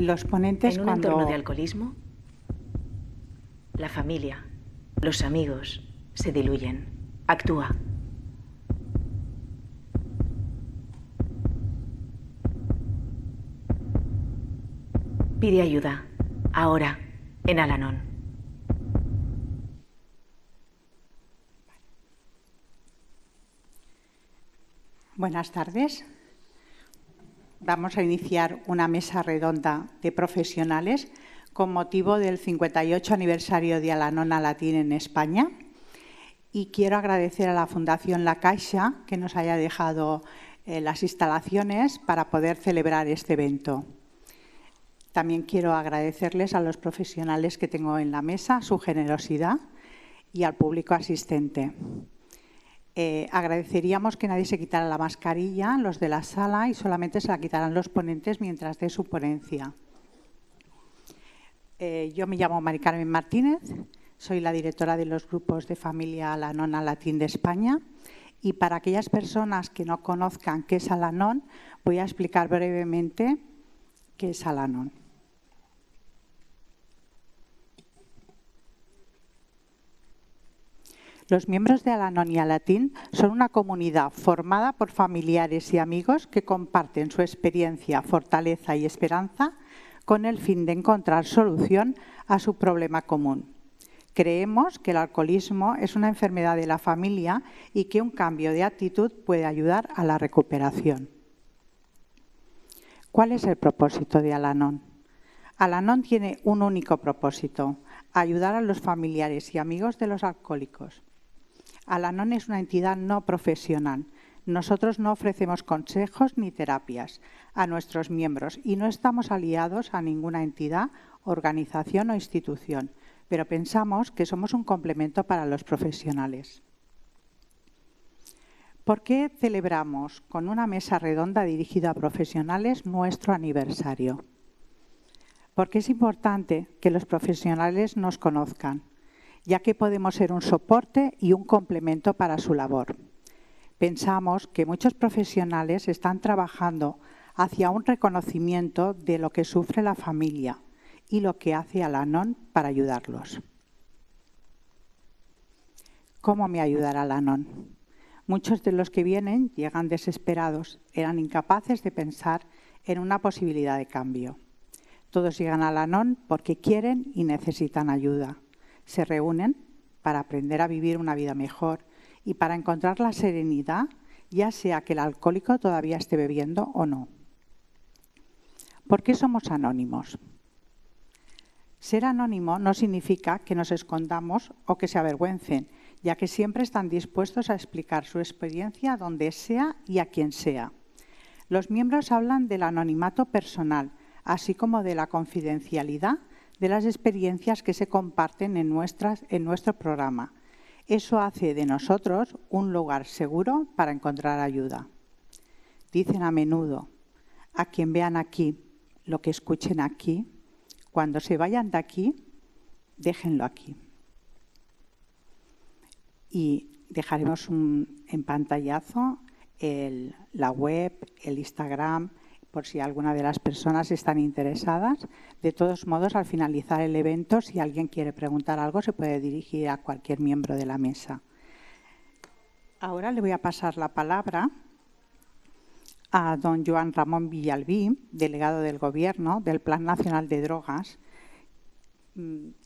Los ponentes En un entorno de alcoholismo, la familia, los amigos se diluyen. Actúa. Pide ayuda. Ahora, en Al-Anon. Buenas tardes. Vamos a iniciar una mesa redonda de profesionales con motivo del 58 aniversario de Al-Anon Alatín en España. Y quiero agradecer a la Fundación La Caixa que nos haya dejado las instalaciones para poder celebrar este evento. También quiero agradecerles a los profesionales que tengo en la mesa su generosidad y al público asistente. Agradeceríamos que nadie se quitara la mascarilla, los de la sala, y solamente se la quitaran los ponentes mientras dé su ponencia. Yo me llamo Mari Carmen Martínez, soy la directora de los grupos de familia Al-Anon Alatín de España, y para aquellas personas que no conozcan qué es Al-Anon, voy a explicar brevemente qué es Al-Anon. Los miembros de Al-Anon y Alatín son una comunidad formada por familiares y amigos que comparten su experiencia, fortaleza y esperanza con el fin de encontrar solución a su problema común. Creemos que el alcoholismo es una enfermedad de la familia y que un cambio de actitud puede ayudar a la recuperación. ¿Cuál es el propósito de Al-Anon? Al-Anon tiene un único propósito: ayudar a los familiares y amigos de los alcohólicos. Al-Anon es una entidad no profesional. Nosotros no ofrecemos consejos ni terapias a nuestros miembros y no estamos aliados a ninguna entidad, organización o institución, pero pensamos que somos un complemento para los profesionales. ¿Por qué celebramos con una mesa redonda dirigida a profesionales nuestro aniversario? Porque es importante que los profesionales nos conozcan, ya que podemos ser un soporte y un complemento para su labor. Pensamos que muchos profesionales están trabajando hacia un reconocimiento de lo que sufre la familia y lo que hace Al-Anon para ayudarlos. ¿Cómo me ayudará Al-Anon? Muchos de los que vienen llegan desesperados, eran incapaces de pensar en una posibilidad de cambio. Todos llegan a Al-Anon porque quieren y necesitan ayuda. Se reúnen para aprender a vivir una vida mejor y para encontrar la serenidad, ya sea que el alcohólico todavía esté bebiendo o no. ¿Por qué somos anónimos? Ser anónimo no significa que nos escondamos o que se avergüencen, ya que siempre están dispuestos a explicar su experiencia donde sea y a quien sea. Los miembros hablan del anonimato personal, así como de la confidencialidad de las experiencias que se comparten en nuestro programa. Eso hace de nosotros un lugar seguro para encontrar ayuda. Dicen a menudo: a quien vean aquí, lo que escuchen aquí, cuando se vayan de aquí, déjenlo aquí. Y dejaremos en pantallazo la web, el Instagram, por si alguna de las personas están interesadas. De todos modos, al finalizar el evento, si alguien quiere preguntar algo, se puede dirigir a cualquier miembro de la mesa. Ahora le voy a pasar la palabra a don Joan Ramón Villalbí, delegado del Gobierno del Plan Nacional de Drogas.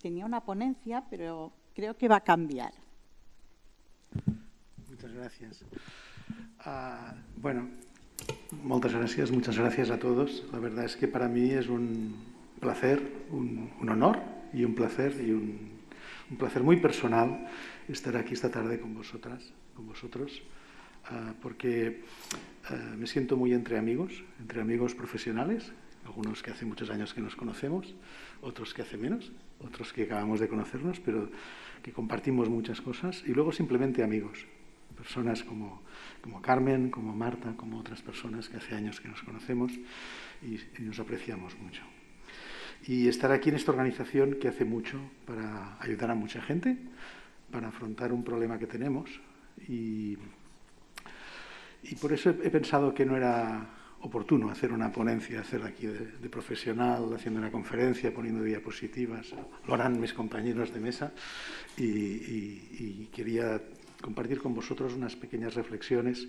Tenía una ponencia, pero creo que va a cambiar. Muchas gracias. Bueno, muchas gracias a todos. La verdad es que para mí es un placer, un honor y un placer muy personal estar aquí esta tarde con vosotros, porque me siento muy entre amigos profesionales, algunos que hace muchos años que nos conocemos, otros que hace menos, otros que acabamos de conocernos, pero que compartimos muchas cosas, y luego simplemente amigos, personas como Carmen, como Marta, como otras personas que hace años que nos conocemos y nos apreciamos mucho. Y estar aquí en esta organización que hace mucho para ayudar a mucha gente, para afrontar un problema que tenemos, y por eso he pensado que no era oportuno hacer una ponencia, hacer aquí de profesional, haciendo una conferencia, poniendo diapositivas. Lo harán mis compañeros de mesa y quería compartir con vosotros unas pequeñas reflexiones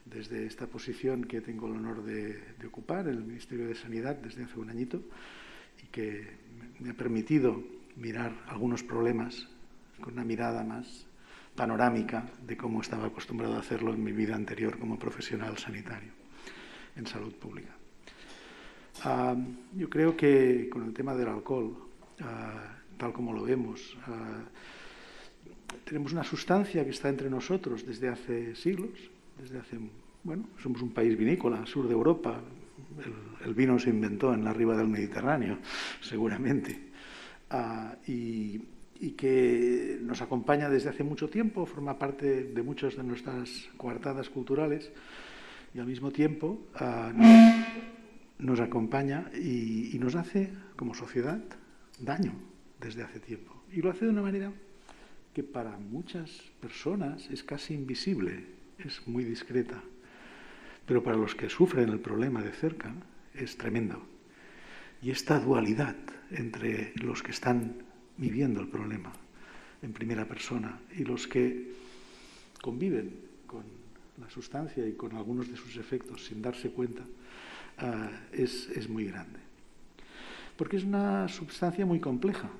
desde esta posición que tengo el honor de ocupar en el Ministerio de Sanidad desde hace un añito y que me ha permitido mirar algunos problemas con una mirada más panorámica de cómo estaba acostumbrado a hacerlo en mi vida anterior como profesional sanitario en salud pública. Yo creo que con el tema del alcohol, tal como lo vemos, tenemos una sustancia que está entre nosotros desde hace siglos, somos un país vinícola, sur de Europa, el vino se inventó en la riba del Mediterráneo, seguramente, y que nos acompaña desde hace mucho tiempo, forma parte de muchas de nuestras coartadas culturales y al mismo tiempo nos acompaña y nos hace, como sociedad, daño desde hace tiempo. Y lo hace de una manera que para muchas personas es casi invisible, es muy discreta, pero para los que sufren el problema de cerca es tremendo. Y esta dualidad entre los que están viviendo el problema en primera persona y los que conviven con la sustancia y con algunos de sus efectos sin darse cuenta, es muy grande. Porque es una sustancia muy compleja.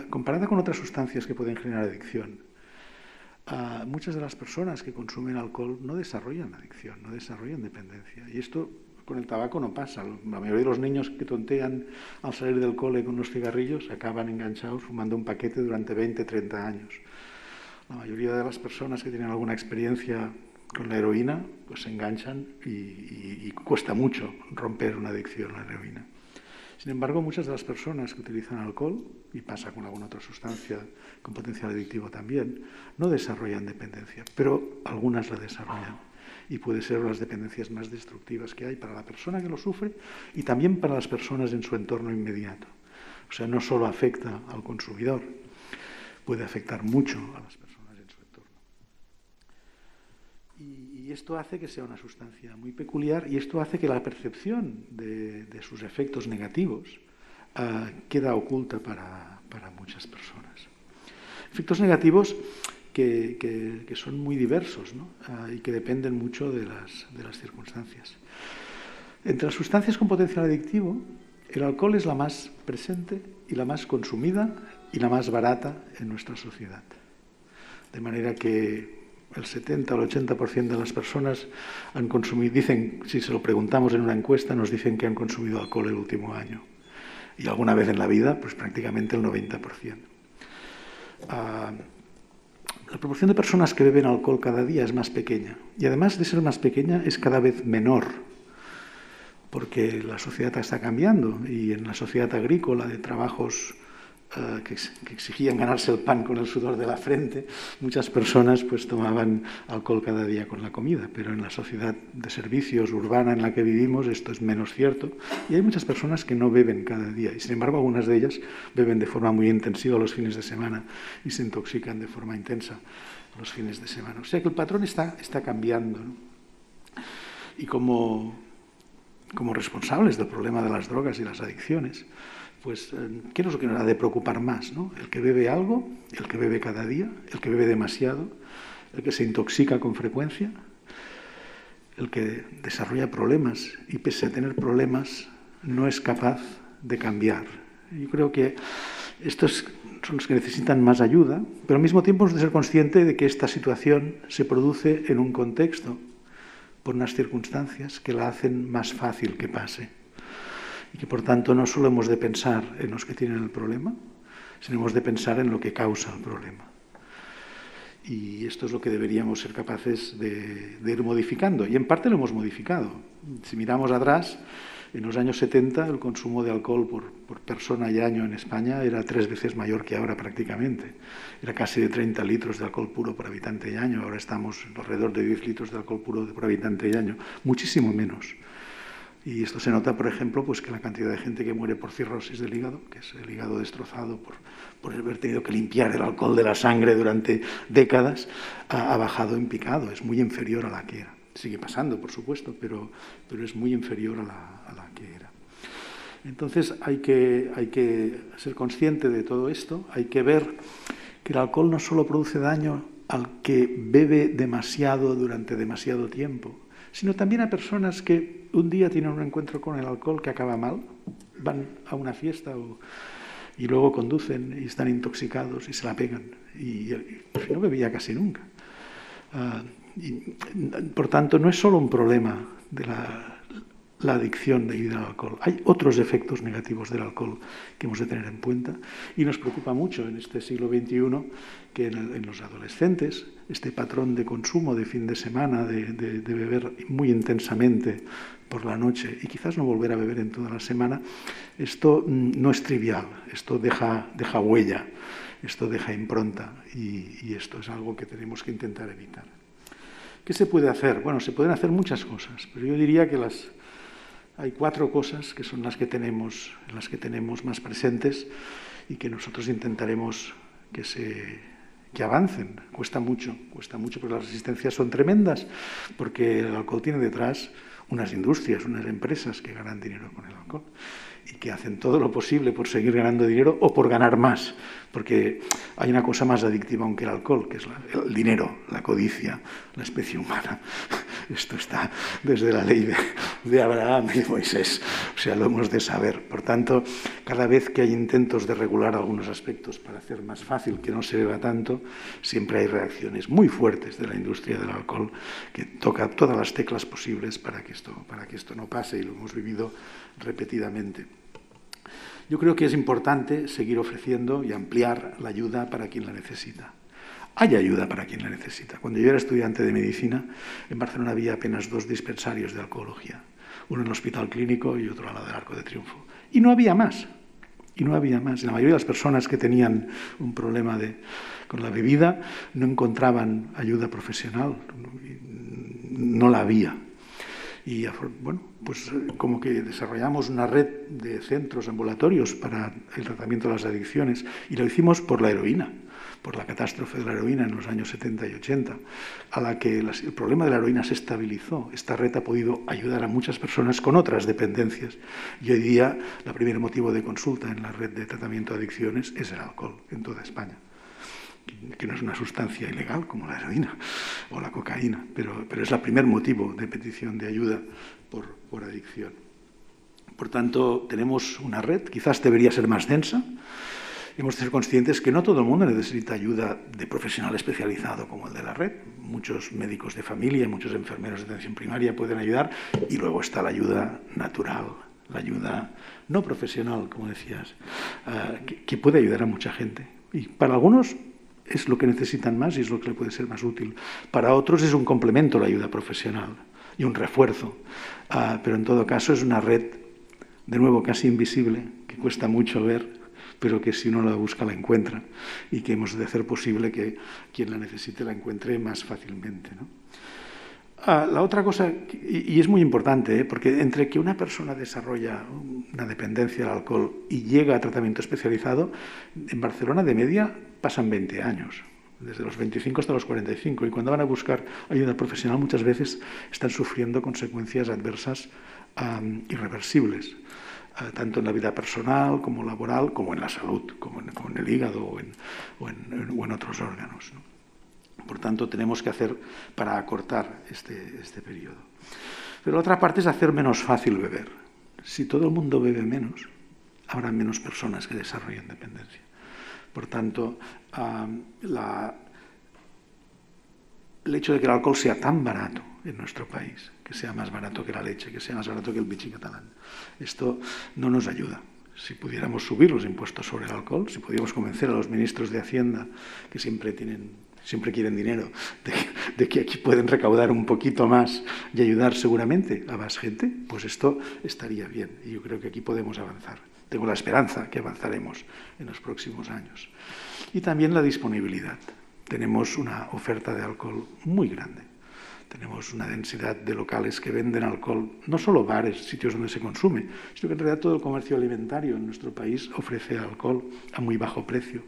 Comparada con otras sustancias que pueden generar adicción, muchas de las personas que consumen alcohol no desarrollan adicción, no desarrollan dependencia. Y esto con el tabaco no pasa. La mayoría de los niños que tontean al salir del cole con unos cigarrillos acaban enganchados fumando un paquete durante 20, 30 años. La mayoría de las personas que tienen alguna experiencia con la heroína pues se enganchan y cuesta mucho romper una adicción a la heroína. Sin embargo, muchas de las personas que utilizan alcohol, y pasa con alguna otra sustancia con potencial adictivo también, no desarrollan dependencia, pero algunas la desarrollan. Y puede ser las dependencias más destructivas que hay para la persona que lo sufre y también para las personas en su entorno inmediato. O sea, no solo afecta al consumidor, puede afectar mucho a las personas en su entorno. Y esto hace que sea una sustancia muy peculiar y esto hace que la percepción de sus efectos negativos queda oculta para muchas personas. Efectos negativos que son muy diversos, ¿no? Y que dependen mucho de las circunstancias. Entre las sustancias con potencial adictivo, el alcohol es la más presente y la más consumida y la más barata en nuestra sociedad. De manera que el 70 o el 80% de las personas han consumido, dicen, si se lo preguntamos en una encuesta, nos dicen que han consumido alcohol el último año. Y alguna vez en la vida, pues prácticamente el 90%. La proporción de personas que beben alcohol cada día es más pequeña. Y además de ser más pequeña, es cada vez menor. Porque la sociedad está cambiando y en la sociedad agrícola de trabajos que exigían ganarse el pan con el sudor de la frente, muchas personas pues tomaban alcohol cada día con la comida, pero en la sociedad de servicios urbana en la que vivimos esto es menos cierto y hay muchas personas que no beben cada día y sin embargo algunas de ellas beben de forma muy intensiva los fines de semana y se intoxican de forma intensa los fines de semana. O sea que el patrón está cambiando, ¿no? Y como responsables del problema de las drogas y las adicciones, pues, ¿qué es lo que nos ha de preocupar más, ¿no? El que bebe algo, el que bebe cada día, el que bebe demasiado, el que se intoxica con frecuencia, el que desarrolla problemas y pese a tener problemas no es capaz de cambiar. Yo creo que estos son los que necesitan más ayuda, pero al mismo tiempo hemos de ser conscientes de que esta situación se produce en un contexto, por unas circunstancias que la hacen más fácil que pase. Y que, por tanto, no solo hemos de pensar en los que tienen el problema, sino hemos de pensar en lo que causa el problema. Y esto es lo que deberíamos ser capaces de ir modificando. Y en parte lo hemos modificado. Si miramos atrás, en los años 70 el consumo de alcohol por persona y año en España era 3 veces mayor que ahora prácticamente. Era casi de 30 litros de alcohol puro por habitante y año. Ahora estamos alrededor de 10 litros de alcohol puro por habitante y año. Muchísimo menos. Y esto se nota, por ejemplo, pues que la cantidad de gente que muere por cirrosis del hígado, que es el hígado destrozado por haber tenido que limpiar el alcohol de la sangre durante décadas, ha bajado en picado, es muy inferior a la que era. Sigue pasando, por supuesto, pero es muy inferior a la que era. Entonces hay que ser consciente de todo esto, hay que ver que el alcohol no solo produce daño al que bebe demasiado durante demasiado tiempo, sino también a personas que un día tienen un encuentro con el alcohol que acaba mal, van a una fiesta y luego conducen y están intoxicados y se la pegan. Y no bebía casi nunca. Por tanto, no es solo un problema de la adicción debido al alcohol. Hay otros efectos negativos del alcohol que hemos de tener en cuenta y nos preocupa mucho en este siglo XXI que en los adolescentes este patrón de consumo de fin de semana, de beber muy intensamente por la noche y quizás no volver a beber en toda la semana, esto no es trivial, esto deja huella, esto deja impronta y esto es algo que tenemos que intentar evitar. ¿Qué se puede hacer? Bueno, se pueden hacer muchas cosas, pero yo diría que hay 4 cosas que son las que tenemos más presentes y que nosotros intentaremos que avancen. Cuesta mucho porque las resistencias son tremendas, porque el alcohol tiene detrás unas industrias, unas empresas que ganan dinero con el alcohol y que hacen todo lo posible por seguir ganando dinero o por ganar más, porque hay una cosa más adictiva aún que el alcohol, que es el dinero, la codicia, la especie humana. Esto está desde la ley de Abraham y Moisés, o sea, lo hemos de saber. Por tanto, cada vez que hay intentos de regular algunos aspectos para hacer más fácil que no se beba tanto, siempre hay reacciones muy fuertes de la industria del alcohol que toca todas las teclas posibles para que esto no pase, y lo hemos vivido repetidamente. Yo creo que es importante seguir ofreciendo y ampliar la ayuda para quien la necesita. Hay ayuda para quien la necesita. Cuando yo era estudiante de medicina, en Barcelona había apenas 2 dispensarios de alcohología, uno en el Hospital Clínico y otro al lado del Arco de Triunfo. Y no había más. La mayoría de las personas que tenían un problema con la bebida no encontraban ayuda profesional, no la había. Y bueno, pues como que desarrollamos una red de centros ambulatorios para el tratamiento de las adicciones y lo hicimos por la heroína, por la catástrofe de la heroína en los años 70 y 80, a la que el problema de la heroína se estabilizó. Esta red ha podido ayudar a muchas personas con otras dependencias y hoy día el primer motivo de consulta en la red de tratamiento de adicciones es el alcohol en toda España, que no es una sustancia ilegal como la heroína o la cocaína, pero es el primer motivo de petición de ayuda por adicción. Por tanto, tenemos una red, quizás debería ser más densa. Hemos de ser conscientes que no todo el mundo necesita ayuda de profesional especializado como el de la red. Muchos médicos de familia, muchos enfermeros de atención primaria pueden ayudar, y luego está la ayuda natural, la ayuda no profesional, como decías, que puede ayudar a mucha gente. Y para algunos es lo que necesitan más y es lo que le puede ser más útil. Para otros es un complemento la ayuda profesional y un refuerzo. Pero en todo caso es una red, de nuevo, casi invisible, que cuesta mucho ver, pero que si uno la busca la encuentra y que hemos de hacer posible que quien la necesite la encuentre más fácilmente, ¿no? La otra cosa, y es muy importante, porque entre que una persona desarrolla una dependencia al alcohol y llega a tratamiento especializado, en Barcelona de media pasan 20 años, desde los 25 hasta los 45, y cuando van a buscar ayuda profesional muchas veces están sufriendo consecuencias adversas irreversibles, tanto en la vida personal como laboral, como en la salud, como en el hígado o en otros órganos, ¿no? Por tanto, tenemos que hacer para acortar este periodo. Pero la otra parte es hacer menos fácil beber. Si todo el mundo bebe menos, habrá menos personas que desarrollen dependencia. Por tanto, el hecho de que el alcohol sea tan barato en nuestro país, que sea más barato que la leche, que sea más barato que el pichi catalán, esto no nos ayuda. Si pudiéramos subir los impuestos sobre el alcohol, si pudiéramos convencer a los ministros de Hacienda, que siempre quieren dinero, de que aquí pueden recaudar un poquito más y ayudar seguramente a más gente, pues esto estaría bien. Y yo creo que aquí podemos avanzar. Tengo la esperanza que avanzaremos en los próximos años. Y también la disponibilidad. Tenemos una oferta de alcohol muy grande. Tenemos una densidad de locales que venden alcohol, no solo bares, sitios donde se consume, sino que en realidad todo el comercio alimentario en nuestro país ofrece alcohol a muy bajo precio.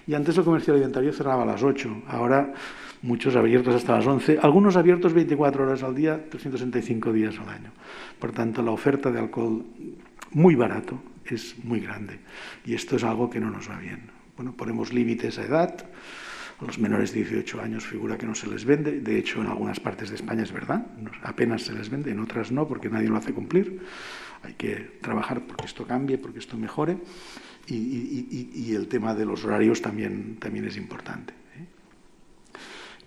Y antes el comercio alimentario cerraba a las 8, ahora muchos abiertos hasta las 11, algunos abiertos 24 horas al día, 365 días al año. Por tanto, la oferta de alcohol muy barato es muy grande y esto es algo que no nos va bien. Bueno, ponemos límites a edad. A los menores de 18 años figura que no se les vende. De hecho, en algunas partes de España es verdad, apenas se les vende, en otras no, porque nadie lo hace cumplir. Hay que trabajar porque esto cambie, porque esto mejore. Y el tema de los horarios también es importante.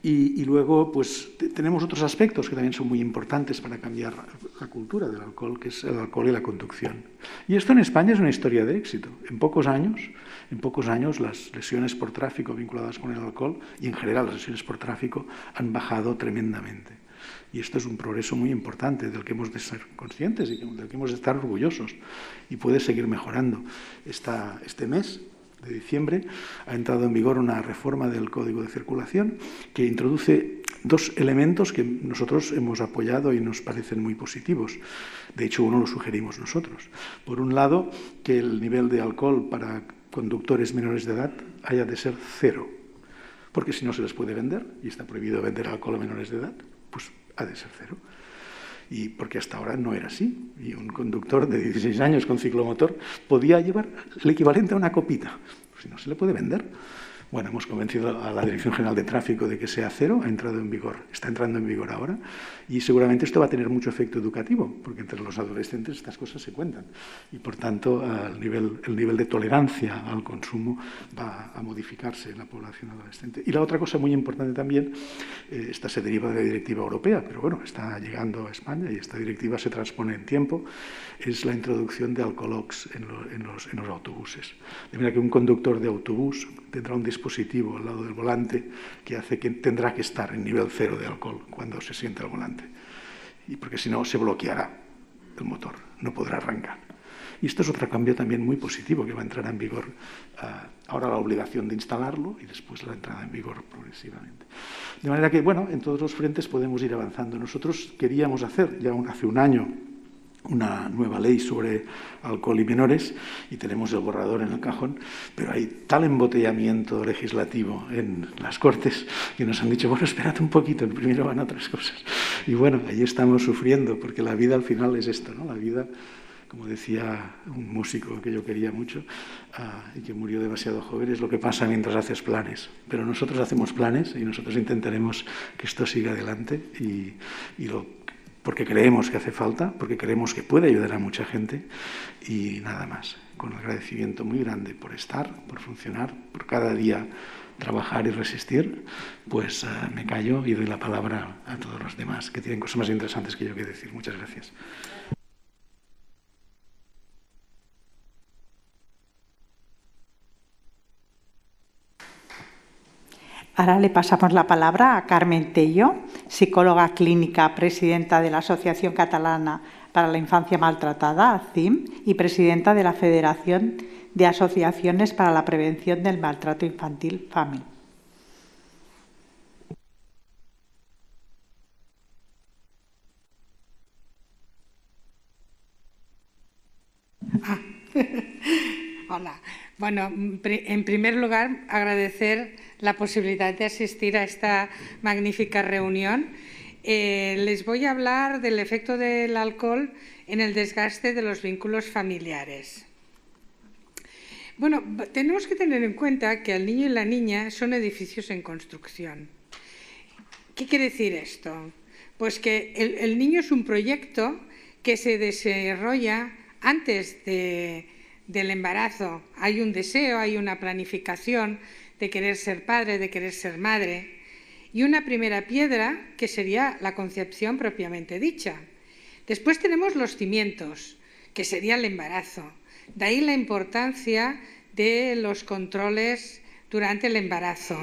Y luego, pues, tenemos otros aspectos que también son muy importantes para cambiar la cultura del alcohol, que es el alcohol y la conducción. Y esto en España es una historia de éxito. En pocos años, las lesiones por tráfico vinculadas con el alcohol y, en general, las lesiones por tráfico han bajado tremendamente. Y esto es un progreso muy importante del que hemos de ser conscientes y del que hemos de estar orgullosos. Y puede seguir mejorando. Este mes de diciembre ha entrado en vigor una reforma del Código de Circulación que introduce dos elementos que nosotros hemos apoyado y nos parecen muy positivos. De hecho, uno lo sugerimos nosotros. Por un lado, que el nivel de alcohol para conductores menores de edad haya de ser 0, porque si no se les puede vender, y está prohibido vender alcohol a menores de edad, pues ha de ser 0. Y porque hasta ahora no era así. Y un conductor de 16 años con ciclomotor podía llevar el equivalente a una copita. Pues si no se le puede vender. Bueno, hemos convencido a la Dirección General de Tráfico de que sea 0, está entrando en vigor ahora, y seguramente esto va a tener mucho efecto educativo, porque entre los adolescentes estas cosas se cuentan. Y por tanto, el nivel de tolerancia al consumo va a modificarse en la población adolescente. Y la otra cosa muy importante también, esta se deriva de la directiva europea, pero bueno, está llegando a España y esta directiva se transpone en tiempo, es la introducción de alcolox en los autobuses. De manera que un conductor de autobús tendrá un dispositivo al lado del volante que hace que tendrá que estar en nivel 0 de alcohol cuando se siente al volante. Y porque si no, se bloqueará el motor, no podrá arrancar. Y esto es otro cambio también muy positivo que va a entrar en vigor. Ahora la obligación de instalarlo y después la entrada en vigor progresivamente. De manera que, bueno, en todos los frentes podemos ir avanzando. Nosotros queríamos hacer ya hace un año una nueva ley sobre alcohol y menores y tenemos el borrador en el cajón, pero hay tal embotellamiento legislativo en las Cortes que nos han dicho, bueno, espérate un poquito, primero van otras cosas. Y bueno, ahí estamos sufriendo, porque la vida al final es esto, ¿no? La vida, como decía un músico que yo quería mucho y que murió demasiado joven, es lo que pasa mientras haces planes. Pero nosotros hacemos planes y nosotros intentaremos que esto siga adelante porque creemos que hace falta, porque creemos que puede ayudar a mucha gente y nada más. Con un agradecimiento muy grande por estar, por funcionar, por cada día trabajar y resistir, pues me callo y doy la palabra a todos los demás que tienen cosas más interesantes que yo que decir. Muchas gracias. Ahora le pasamos la palabra a Carmen Tello, psicóloga clínica, presidenta de la Asociación Catalana para la Infancia Maltratada, ACIM, y presidenta de la Federación de Asociaciones para la Prevención del Maltrato Infantil, FAMI. Hola. Bueno, en primer lugar, agradecer la posibilidad de asistir a esta magnífica reunión. Les voy a hablar del efecto del alcohol en el desgaste de los vínculos familiares. Bueno, tenemos que tener en cuenta que el niño y la niña son edificios en construcción. ¿Qué quiere decir esto? Pues que el niño es un proyecto que se desarrolla antes del embarazo. Hay un deseo, hay una planificación de querer ser padre, de querer ser madre, y una primera piedra que sería la concepción propiamente dicha. Después tenemos los cimientos, que sería el embarazo. De ahí la importancia de los controles durante el embarazo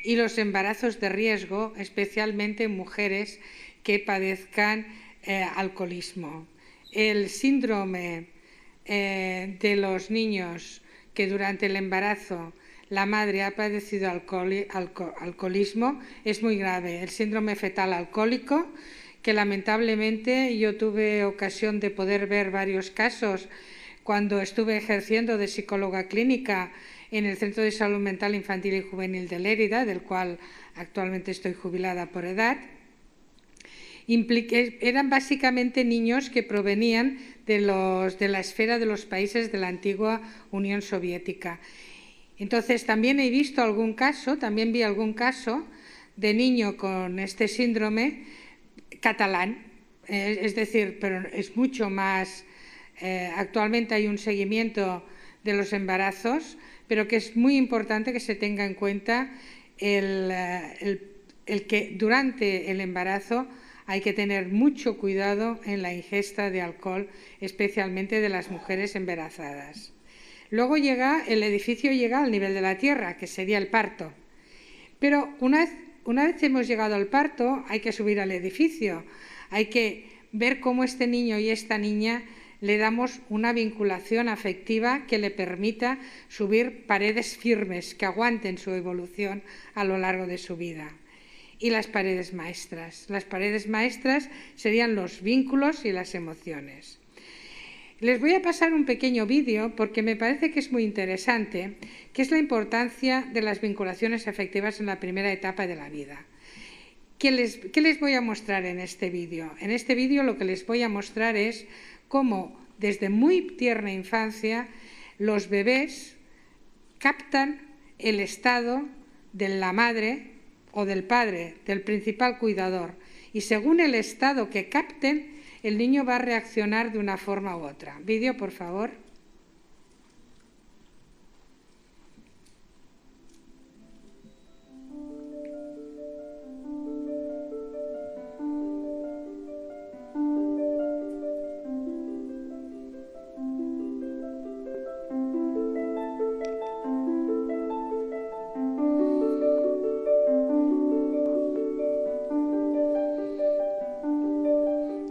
y los embarazos de riesgo, especialmente en mujeres que padezcan alcoholismo. El síndrome de los niños que durante el embarazo la madre ha padecido alcoholismo, es muy grave. El síndrome fetal alcohólico, que lamentablemente yo tuve ocasión de poder ver varios casos cuando estuve ejerciendo de psicóloga clínica en el Centro de Salud Mental Infantil y Juvenil de Lérida, del cual actualmente estoy jubilada por edad. Eran básicamente niños que provenían de la esfera de los países de la antigua Unión Soviética. Entonces, también vi algún caso de niño con este síndrome catalán, es decir, pero es mucho más. Actualmente hay un seguimiento de los embarazos, pero que es muy importante que se tenga en cuenta el que durante el embarazo hay que tener mucho cuidado en la ingesta de alcohol, especialmente de las mujeres embarazadas. Luego el edificio llega al nivel de la tierra, que sería el parto. Pero una vez hemos llegado al parto, hay que subir al edificio. Hay que ver cómo este niño y esta niña le damos una vinculación afectiva que le permita subir paredes firmes que aguanten su evolución a lo largo de su vida. Y las paredes maestras. Las paredes maestras serían los vínculos y las emociones. Les voy a pasar un pequeño vídeo porque me parece que es muy interesante, que es la importancia de las vinculaciones afectivas en la primera etapa de la vida. ¿Qué les voy a mostrar en este vídeo? En este vídeo lo que les voy a mostrar es cómo desde muy tierna infancia los bebés captan el estado de la madre o del padre, del principal cuidador, y según el estado que capten, el niño va a reaccionar de una forma u otra. Vídeo, por favor.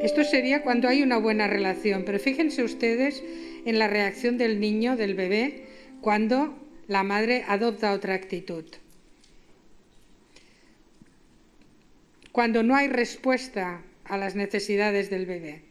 Esto sería cuando hay una buena relación, pero fíjense ustedes en la reacción del niño, del bebé, cuando la madre adopta otra actitud. Cuando no hay respuesta a las necesidades del bebé.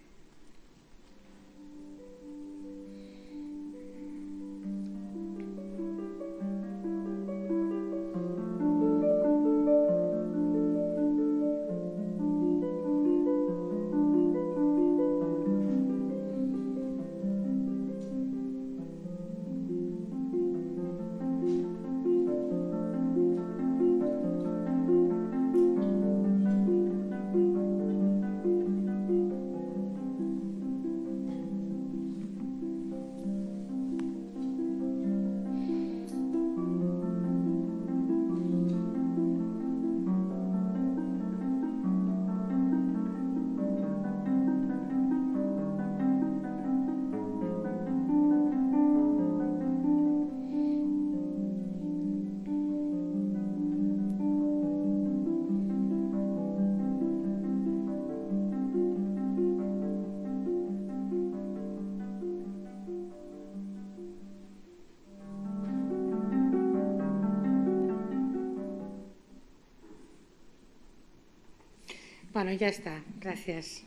Bueno, ya está, gracias.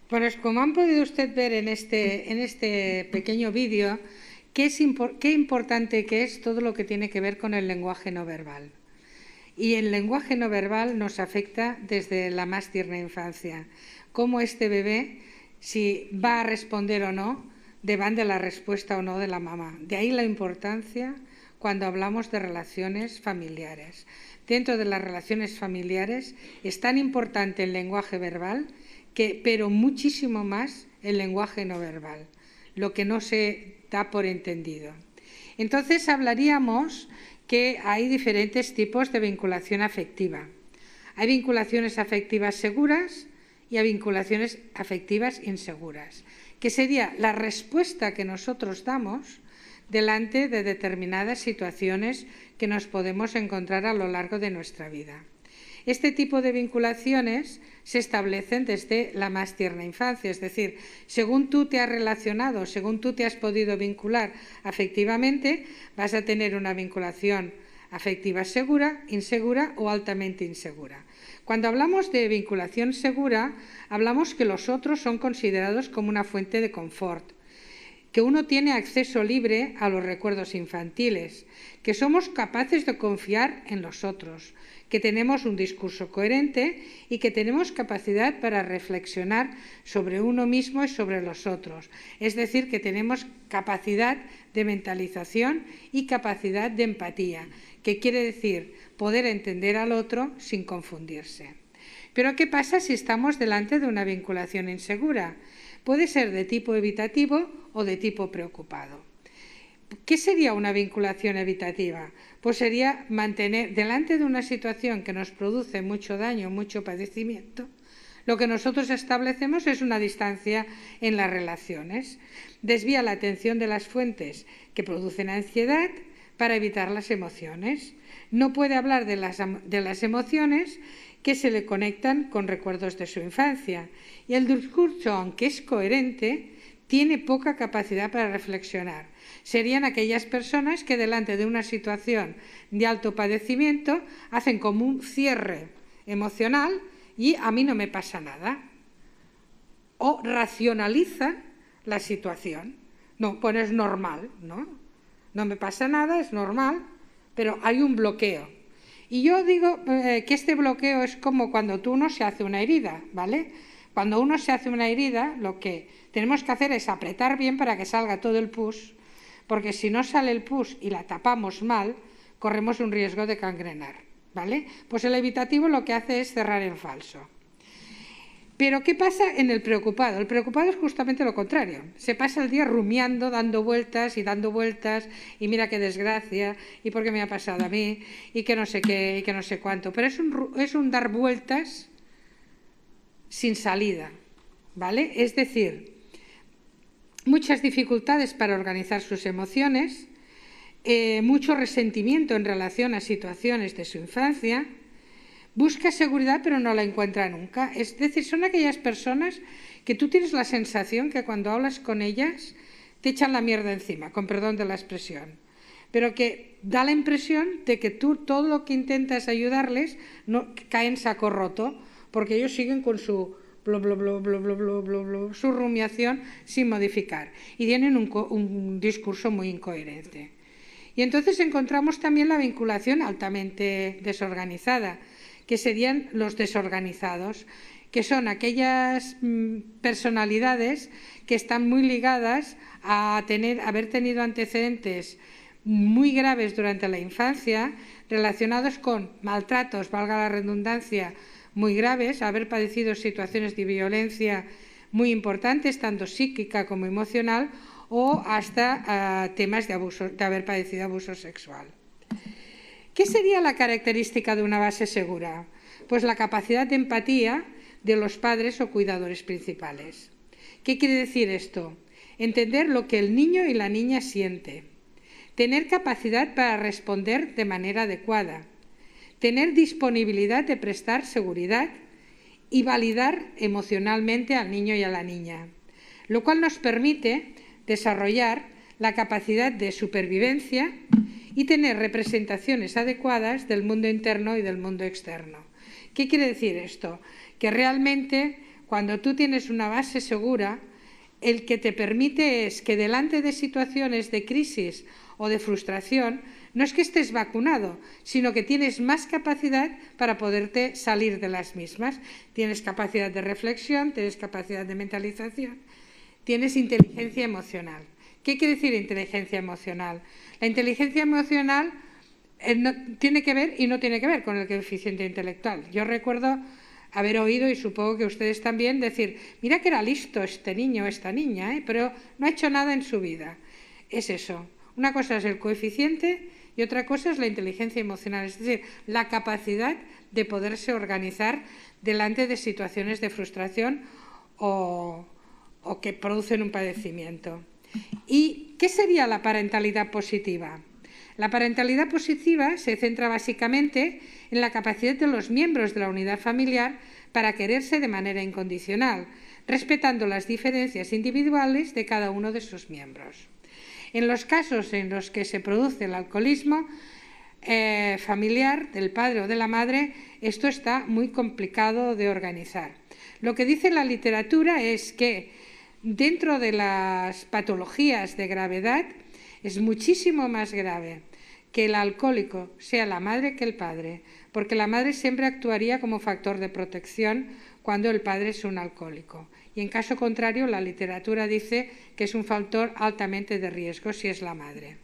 Bueno, como han podido usted ver en este pequeño vídeo, qué importante que es todo lo que tiene que ver con el lenguaje no verbal. Y el lenguaje no verbal nos afecta desde la más tierna infancia. Cómo este bebé, si va a responder o no, depende de la respuesta o no de la mamá. De ahí la importancia cuando hablamos de relaciones familiares. Dentro de las relaciones familiares es tan importante el lenguaje verbal, pero muchísimo más el lenguaje no verbal, lo que no se da por entendido. Entonces hablaríamos que hay diferentes tipos de vinculación afectiva. Hay vinculaciones afectivas seguras y hay vinculaciones afectivas inseguras, que sería la respuesta que nosotros damos delante de determinadas situaciones que nos podemos encontrar a lo largo de nuestra vida. Este tipo de vinculaciones se establecen desde la más tierna infancia, es decir, según tú te has relacionado, según tú te has podido vincular afectivamente, vas a tener una vinculación afectiva segura, insegura o altamente insegura. Cuando hablamos de vinculación segura, hablamos que los otros son considerados como una fuente de confort, que uno tiene acceso libre a los recuerdos infantiles, que somos capaces de confiar en los otros, que tenemos un discurso coherente y que tenemos capacidad para reflexionar sobre uno mismo y sobre los otros. Es decir, que tenemos capacidad de mentalización y capacidad de empatía, que quiere decir poder entender al otro sin confundirse. Pero ¿qué pasa si estamos delante de una vinculación insegura? Puede ser de tipo evitativo o de tipo preocupado. ¿Qué sería una vinculación evitativa? Pues sería mantener delante de una situación que nos produce mucho daño, mucho padecimiento. Lo que nosotros establecemos es una distancia en las relaciones. Desvía la atención de las fuentes que producen ansiedad para evitar las emociones. No puede hablar de las emociones que se le conectan con recuerdos de su infancia. Y el discurso, aunque es coherente, tiene poca capacidad para reflexionar. Serían aquellas personas que delante de una situación de alto padecimiento hacen como un cierre emocional y a mí no me pasa nada. O racionalizan la situación. No, pues es normal, ¿no? No me pasa nada, es normal, pero hay un bloqueo. Y yo digo que este bloqueo es como cuando uno se hace una herida, ¿vale? Cuando uno se hace una herida, lo que tenemos que hacer es apretar bien para que salga todo el pus, porque si no sale el pus y la tapamos mal, corremos un riesgo de cangrenar, ¿vale? Pues el evitativo lo que hace es cerrar en falso. Pero ¿qué pasa en el preocupado? El preocupado es justamente lo contrario. Se pasa el día rumiando, dando vueltas, y mira qué desgracia, y por qué me ha pasado a mí, y que no sé qué, y que no sé cuánto. Pero es un dar vueltas sin salida, ¿vale? Es decir, muchas dificultades para organizar sus emociones, mucho resentimiento en relación a situaciones de su infancia. Busca seguridad pero no la encuentra nunca. Es decir, son aquellas personas que tú tienes la sensación que cuando hablas con ellas te echan la mierda encima, con perdón de la expresión, pero que da la impresión de que tú todo lo que intentas ayudarles no cae en saco roto, porque ellos siguen con su su rumiación sin modificar y tienen un discurso muy incoherente. Y entonces encontramos también la vinculación altamente desorganizada, que serían los desorganizados, que son aquellas personalidades que están muy ligadas a haber tenido antecedentes muy graves durante la infancia, relacionados con maltratos, valga la redundancia, muy graves, haber padecido situaciones de violencia muy importantes, tanto psíquica como emocional, o hasta temas de abuso, de haber padecido abuso sexual. ¿Qué sería la característica de una base segura? Pues la capacidad de empatía de los padres o cuidadores principales. ¿Qué quiere decir esto? Entender lo que el niño y la niña siente, tener capacidad para responder de manera adecuada, tener disponibilidad de prestar seguridad y validar emocionalmente al niño y a la niña, lo cual nos permite desarrollar la capacidad de supervivencia y tener representaciones adecuadas del mundo interno y del mundo externo. ¿Qué quiere decir esto? Que realmente cuando tú tienes una base segura, el que te permite es que delante de situaciones de crisis o de frustración, no es que estés vacunado, sino que tienes más capacidad para poderte salir de las mismas. Tienes capacidad de reflexión, tienes capacidad de mentalización, tienes inteligencia emocional. ¿Qué quiere decir inteligencia emocional? La inteligencia emocional tiene que ver y no tiene que ver con el coeficiente intelectual. Yo recuerdo haber oído, y supongo que ustedes también, decir, mira que era listo este niño o esta niña, pero no ha hecho nada en su vida. Es eso. Una cosa es el coeficiente y otra cosa es la inteligencia emocional, es decir, la capacidad de poderse organizar delante de situaciones de frustración o que producen un padecimiento. ¿Y qué sería la parentalidad positiva? La parentalidad positiva se centra básicamente en la capacidad de los miembros de la unidad familiar para quererse de manera incondicional, respetando las diferencias individuales de cada uno de sus miembros. En los casos en los que se produce el alcoholismo familiar del padre o de la madre, esto está muy complicado de organizar. Lo que dice la literatura es que dentro de las patologías de gravedad es muchísimo más grave que el alcohólico sea la madre que el padre, porque la madre siempre actuaría como factor de protección cuando el padre es un alcohólico. Y en caso contrario, la literatura dice que es un factor altamente de riesgo si es la madre.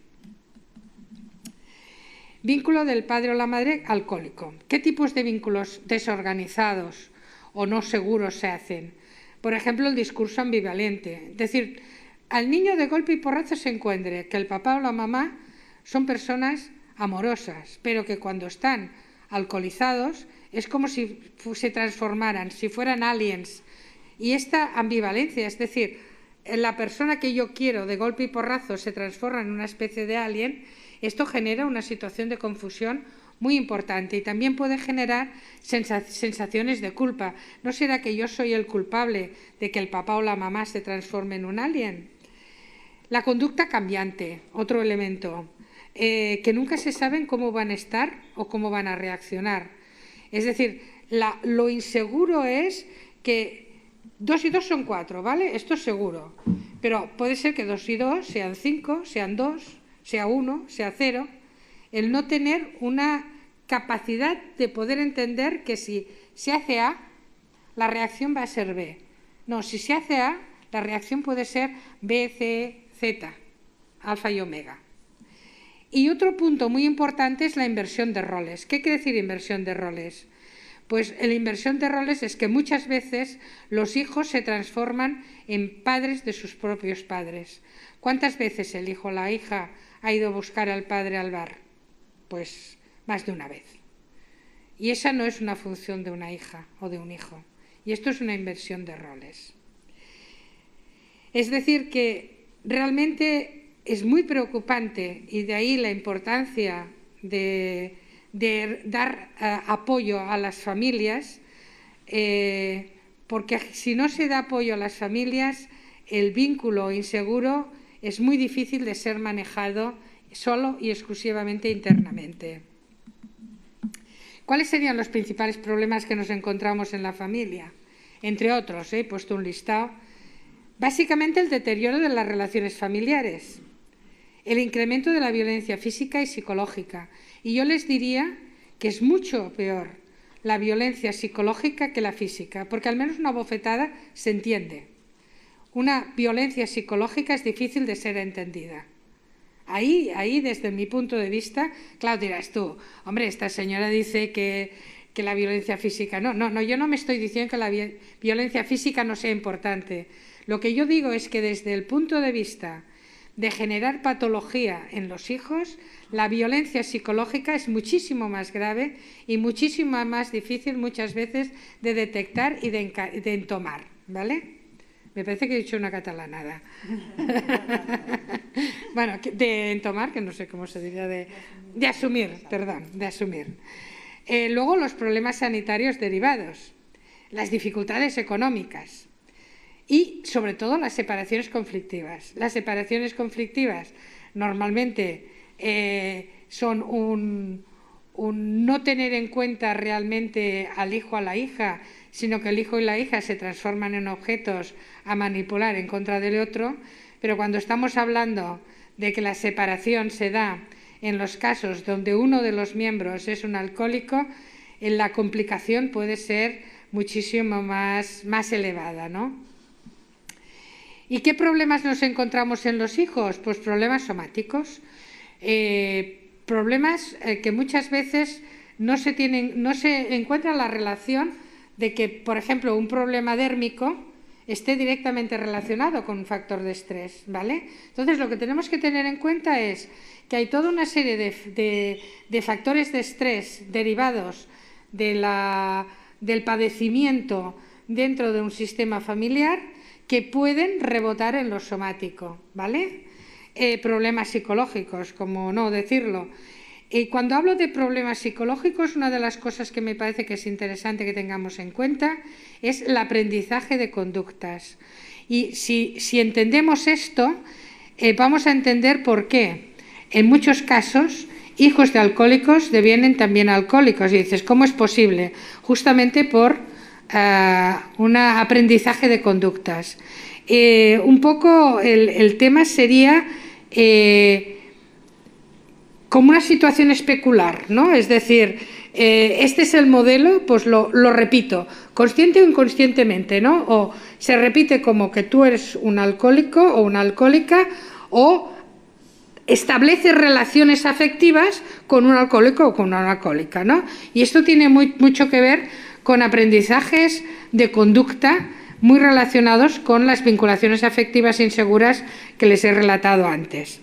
Vínculo del padre o la madre alcohólico. ¿Qué tipos de vínculos desorganizados o no seguros se hacen? Por ejemplo, el discurso ambivalente. Es decir, al niño de golpe y porrazo se encuentre que el papá o la mamá son personas amorosas, pero que cuando están alcoholizados es como si se transformaran, si fueran aliens. Y esta ambivalencia, es decir, la persona que yo quiero de golpe y porrazo se transforma en una especie de alien, esto genera una situación de confusión muy importante y también puede generar sensaciones de culpa. ¿No será que yo soy el culpable de que el papá o la mamá se transforme en un alien? La conducta cambiante, otro elemento, que nunca se saben cómo van a estar o cómo van a reaccionar. Es decir, lo inseguro es que 2 y 2 son 4, ¿vale? Esto es seguro, pero puede ser que 2 y 2 sean 5, sean 2, sea 1, sea 0. El no tener una capacidad de poder entender que si se hace A, la reacción va a ser B. No, si se hace A, la reacción puede ser B, C, Z, alfa y omega. Y otro punto muy importante es la inversión de roles. ¿Qué quiere decir inversión de roles? Pues la inversión de roles es que muchas veces los hijos se transforman en padres de sus propios padres. ¿Cuántas veces el hijo o la hija ha ido a buscar al padre al bar? Pues más de una vez. Y esa no es una función de una hija o de un hijo. Y esto es una inversión de roles. Es decir, que realmente es muy preocupante y de ahí la importancia de dar apoyo a las familias, porque si no se da apoyo a las familias, el vínculo inseguro es muy difícil de ser manejado solo y exclusivamente internamente. ¿Cuáles serían los principales problemas que nos encontramos en la familia? Entre otros, he puesto un listado. Básicamente el deterioro de las relaciones familiares, el incremento de la violencia física y psicológica. Y yo les diría que es mucho peor la violencia psicológica que la física, porque al menos una bofetada se entiende. Una violencia psicológica es difícil de ser entendida. Ahí, desde mi punto de vista, claro, dirás tú, hombre, esta señora dice que la violencia física... No, yo no me estoy diciendo que la violencia física no sea importante. Lo que yo digo es que desde el punto de vista de generar patología en los hijos, la violencia psicológica es muchísimo más grave y muchísimo más difícil muchas veces de detectar y de entomar, ¿vale? Me parece que he dicho una catalanada. Bueno, de entomar, que no sé cómo se diría, de asumir, perdón, de asumir. Luego los problemas sanitarios derivados, las dificultades económicas y sobre todo las separaciones conflictivas. Las separaciones conflictivas normalmente son un no tener en cuenta realmente al hijo o a la hija, sino que el hijo y la hija se transforman en objetos a manipular en contra del otro, pero cuando estamos hablando de que la separación se da en los casos donde uno de los miembros es un alcohólico, la complicación puede ser muchísimo más elevada, ¿no? ¿Y qué problemas nos encontramos en los hijos? Pues problemas somáticos, problemas que muchas veces no se encuentra la relación de que, por ejemplo, un problema dérmico esté directamente relacionado con un factor de estrés, ¿vale? Entonces, lo que tenemos que tener en cuenta es que hay toda una serie de factores de estrés derivados del padecimiento dentro de un sistema familiar que pueden rebotar en lo somático, ¿vale? problemas psicológicos, como no decirlo. Y cuando hablo de problemas psicológicos, una de las cosas que me parece que es interesante que tengamos en cuenta es el aprendizaje de conductas. Y si entendemos esto, vamos a entender por qué en muchos casos hijos de alcohólicos devienen también alcohólicos. Y dices, ¿cómo es posible? Justamente por un aprendizaje de conductas. Un poco el tema sería como una situación especular, ¿no? Es decir, este es el modelo, pues lo repito, consciente o inconscientemente, ¿no? O se repite como que tú eres un alcohólico o una alcohólica, o estableces relaciones afectivas con un alcohólico o con una alcohólica, ¿no? Y esto tiene mucho que ver con aprendizajes de conducta muy relacionados con las vinculaciones afectivas inseguras que les he relatado antes.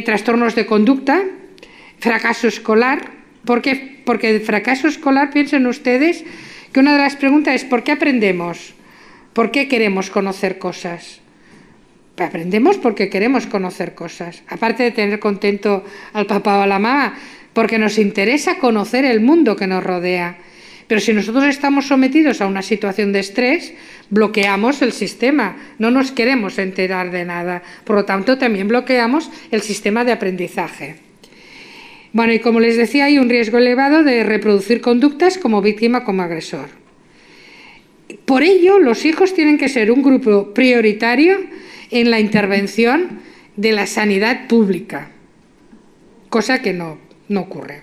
Trastornos de conducta, fracaso escolar. ¿Por qué? Porque el fracaso escolar, piensen ustedes que una de las preguntas es ¿por qué aprendemos? ¿Por qué queremos conocer cosas? Aprendemos porque queremos conocer cosas. Aparte de tener contento al papá o a la mamá, porque nos interesa conocer el mundo que nos rodea. Pero si nosotros estamos sometidos a una situación de estrés, bloqueamos el sistema, no nos queremos enterar de nada. Por lo tanto, también bloqueamos el sistema de aprendizaje. Bueno, y como les decía, hay un riesgo elevado de reproducir conductas como víctima como agresor. Por ello, los hijos tienen que ser un grupo prioritario en la intervención de la sanidad pública, cosa que no ocurre.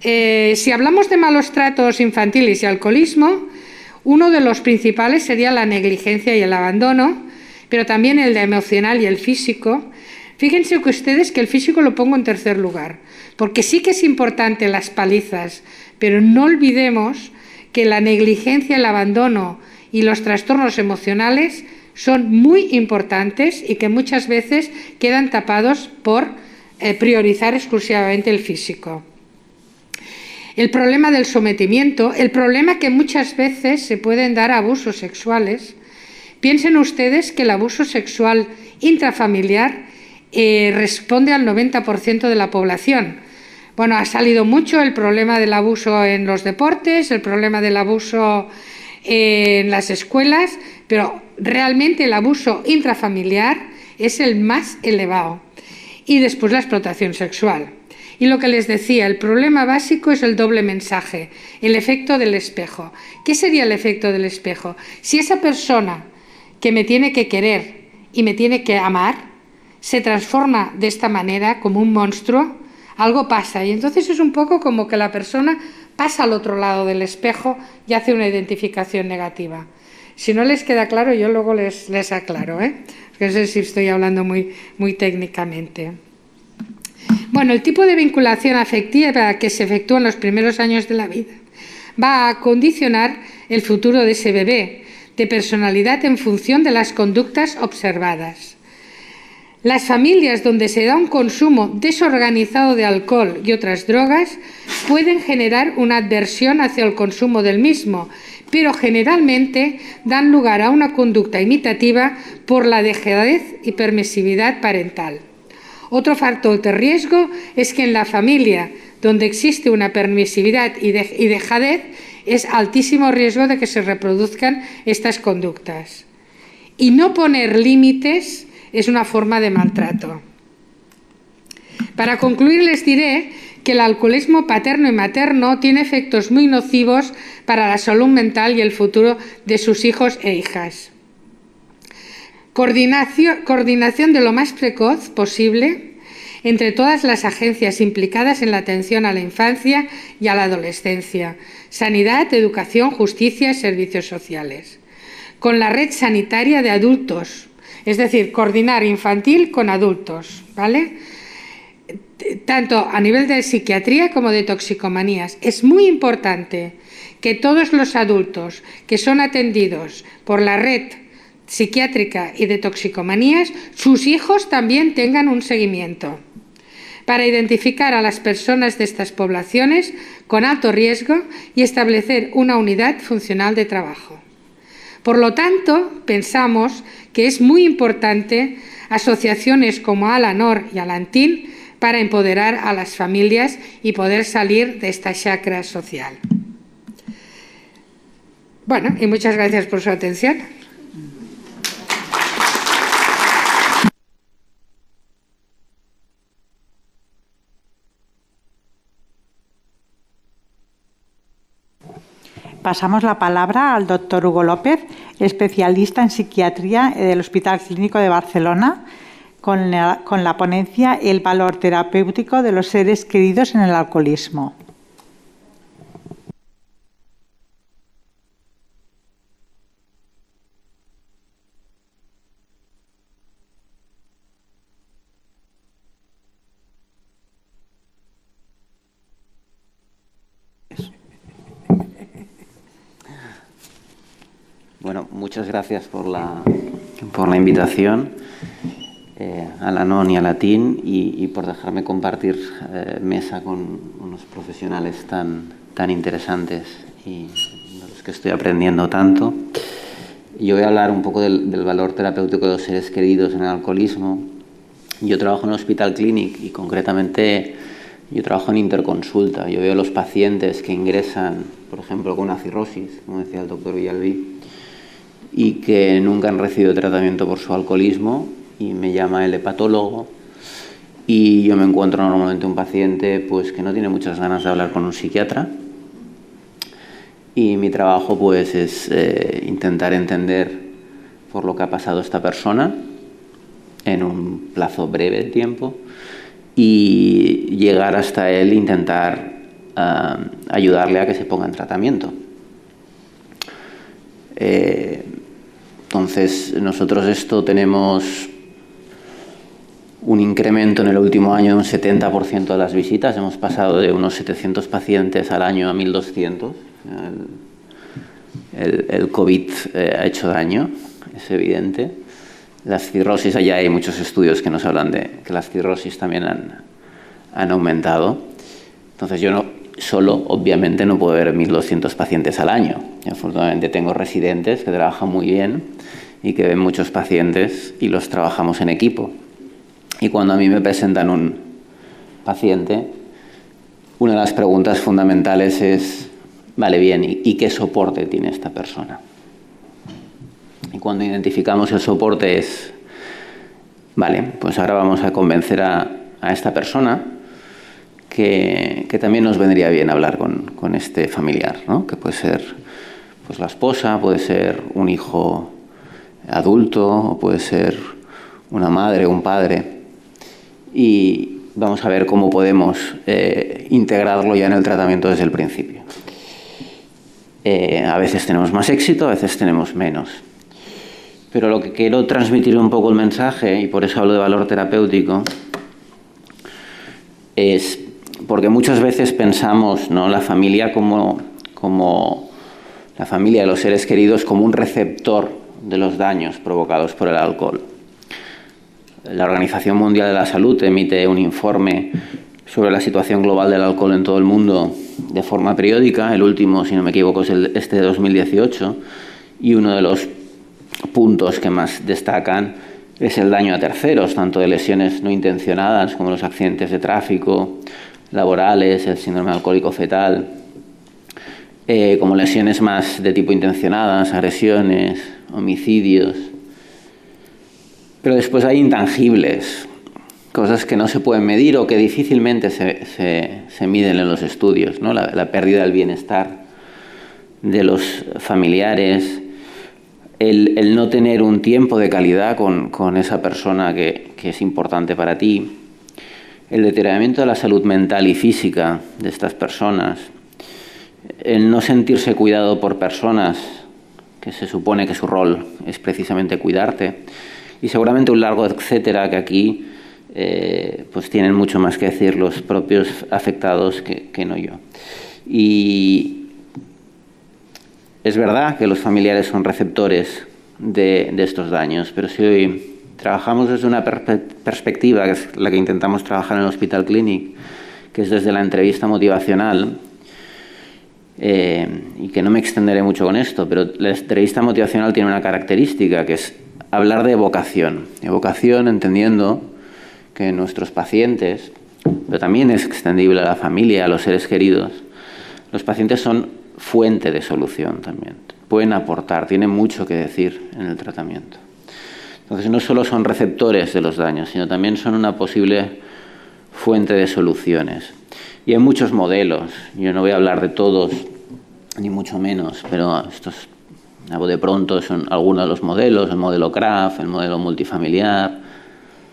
Si hablamos de malos tratos infantiles y alcoholismo, uno de los principales sería la negligencia y el abandono, pero también el emocional y el físico. Fíjense que ustedes que el físico lo pongo en tercer lugar, porque sí que es importante las palizas, pero no olvidemos que la negligencia, el abandono y los trastornos emocionales son muy importantes y que muchas veces quedan tapados por priorizar exclusivamente el físico. El problema del sometimiento, el problema que muchas veces se pueden dar abusos sexuales. Piensen ustedes que el abuso sexual intrafamiliar responde al 90% de la población. Bueno, ha salido mucho el problema del abuso en los deportes, el problema del abuso en las escuelas, pero realmente el abuso intrafamiliar es el más elevado. Y después la explotación sexual. Y lo que les decía, el problema básico es el doble mensaje, el efecto del espejo. ¿Qué sería el efecto del espejo? Si esa persona que me tiene que querer y me tiene que amar se transforma de esta manera como un monstruo, algo pasa. Y entonces es un poco como que la persona pasa al otro lado del espejo y hace una identificación negativa. Si no les queda claro, yo luego les aclaro, no sé si estoy hablando muy técnicamente. Bueno, el tipo de vinculación afectiva que se efectúa en los primeros años de la vida va a condicionar el futuro de ese bebé, de personalidad en función de las conductas observadas. Las familias donde se da un consumo desorganizado de alcohol y otras drogas pueden generar una adversión hacia el consumo del mismo, pero generalmente dan lugar a una conducta imitativa por la dejadez y permisividad parental. Otro factor de riesgo es que en la familia donde existe una permisividad y dejadez es altísimo riesgo de que se reproduzcan estas conductas. Y no poner límites es una forma de maltrato. Para concluir les diré que el alcoholismo paterno y materno tiene efectos muy nocivos para la salud mental y el futuro de sus hijos e hijas. Coordinación de lo más precoz posible entre todas las agencias implicadas en la atención a la infancia y a la adolescencia, sanidad, educación, justicia y servicios sociales. Con la red sanitaria de adultos, es decir, coordinar infantil con adultos, ¿vale? Tanto a nivel de psiquiatría como de toxicomanías. Es muy importante que todos los adultos que son atendidos por la red psiquiátrica y de toxicomanías, sus hijos también tengan un seguimiento para identificar a las personas de estas poblaciones con alto riesgo y establecer una unidad funcional de trabajo. Por lo tanto, pensamos que es muy importante asociaciones como Al-Anon y Alantín para empoderar a las familias y poder salir de esta chacra social. Bueno, y muchas gracias por su atención. Pasamos la palabra al doctor Hugo López, especialista en psiquiatría del Hospital Clínico de Barcelona, con la ponencia El valor terapéutico de los seres queridos en el alcoholismo. Bueno, muchas gracias por la invitación a Al-Anon y a Latín y por dejarme compartir mesa con unos profesionales tan interesantes y de los que estoy aprendiendo tanto. Yo voy a hablar un poco del valor terapéutico de los seres queridos en el alcoholismo. Yo trabajo en el Hospital Clínic y concretamente yo trabajo en interconsulta. Yo veo a los pacientes que ingresan, por ejemplo, con una cirrosis, como decía el doctor Villalbí, y que nunca han recibido tratamiento por su alcoholismo, y me llama el hepatólogo y yo me encuentro normalmente un paciente pues que no tiene muchas ganas de hablar con un psiquiatra, y mi trabajo pues es intentar entender por lo que ha pasado esta persona en un plazo breve de tiempo y llegar hasta él e intentar ayudarle a que se ponga en tratamiento. Entonces, nosotros tenemos un incremento en el último año de un 70% de las visitas. Hemos pasado de unos 700 pacientes al año a 1.200. El COVID ha hecho daño, es evidente. Las cirrosis, allá hay muchos estudios que nos hablan de que las cirrosis también han aumentado. Entonces, yo obviamente no puedo ver 1.200 pacientes al año. Y afortunadamente tengo residentes que trabajan muy bien y que ven muchos pacientes y los trabajamos en equipo. Y cuando a mí me presentan un paciente, una de las preguntas fundamentales es, vale, bien, ¿y qué soporte tiene esta persona? Y cuando identificamos el soporte es, vale, pues ahora vamos a convencer a esta persona que también nos vendría bien hablar con este familiar, ¿no? Que puede ser pues la esposa, puede ser un hijo adulto, o puede ser una madre o un padre. Y vamos a ver cómo podemos integrarlo ya en el tratamiento desde el principio. A veces tenemos más éxito, a veces tenemos menos. Pero lo que quiero transmitir un poco el mensaje, y por eso hablo de valor terapéutico, es porque muchas veces pensamos, ¿no?, la familia como la familia de los seres queridos como un receptor de los daños provocados por el alcohol. La Organización Mundial de la Salud emite un informe sobre la situación global del alcohol en todo el mundo de forma periódica. El último, si no me equivoco, es este de 2018, y uno de los puntos que más destacan es el daño a terceros, tanto de lesiones no intencionadas como los accidentes de tráfico, laborales, el síndrome alcohólico fetal, como lesiones más de tipo intencionadas, agresiones, homicidios. Pero después hay intangibles, cosas que no se pueden medir o que difícilmente se miden en los estudios, ¿no? La pérdida del bienestar de los familiares, el no tener un tiempo de calidad con esa persona que es importante para ti, el deterioramiento de la salud mental y física de estas personas, el no sentirse cuidado por personas que se supone que su rol es precisamente cuidarte, y seguramente un largo etcétera que aquí pues tienen mucho más que decir los propios afectados que no yo. Y es verdad que los familiares son receptores de estos daños, pero si hoy trabajamos desde una perspectiva, que es la que intentamos trabajar en el Hospital Clínic, que es desde la entrevista motivacional, y que no me extenderé mucho con esto, pero la entrevista motivacional tiene una característica, que es hablar de evocación. Evocación entendiendo que nuestros pacientes, pero también es extendible a la familia, a los seres queridos, los pacientes son fuente de solución también. Pueden aportar, tienen mucho que decir en el tratamiento. Entonces no solo son receptores de los daños, sino también son una posible fuente de soluciones. Y hay muchos modelos, yo no voy a hablar de todos, ni mucho menos, pero estos, de pronto, son algunos de los modelos, el modelo CRAF, el modelo multifamiliar,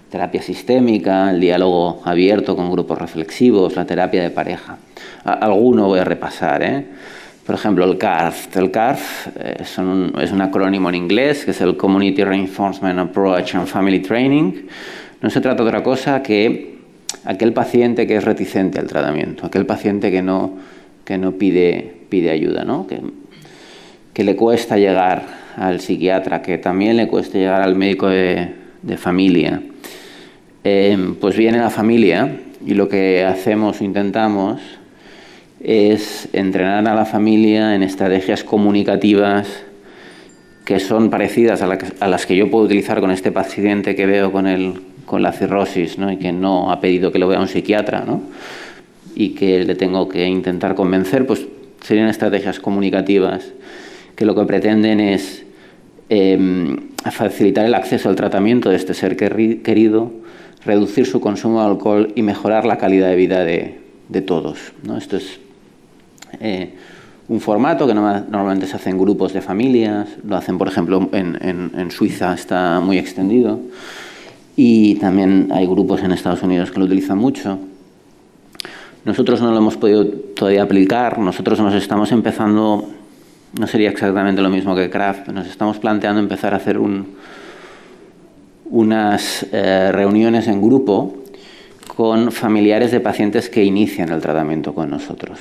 terapia sistémica, el diálogo abierto con grupos reflexivos, la terapia de pareja. Alguno voy a repasar, ¿eh? Por ejemplo, el CARF. El CARF es un acrónimo en inglés, que es el Community Reinforcement Approach and Family Training. No se trata de otra cosa que aquel paciente que es reticente al tratamiento, aquel paciente que no pide ayuda, ¿no? Que le cuesta llegar al psiquiatra, que también le cuesta llegar al médico de familia. Pues viene la familia y lo que hacemos o intentamos es entrenar a la familia en estrategias comunicativas que son parecidas a las que yo puedo utilizar con este paciente que veo con la cirrosis, ¿no? Y que no ha pedido que lo vea un psiquiatra, ¿no? Y que le tengo que intentar convencer, pues serían estrategias comunicativas que lo que pretenden es facilitar el acceso al tratamiento de este ser querido, reducir su consumo de alcohol y mejorar la calidad de vida de todos, ¿no? Esto es un formato que normalmente se hace en grupos de familias, lo hacen, por ejemplo, en Suiza está muy extendido, y también hay grupos en Estados Unidos que lo utilizan mucho. Nosotros no lo hemos podido todavía aplicar, nosotros nos estamos empezando, no sería exactamente lo mismo que CRAFT, pero nos estamos planteando empezar a hacer unas reuniones en grupo con familiares de pacientes que inician el tratamiento con nosotros.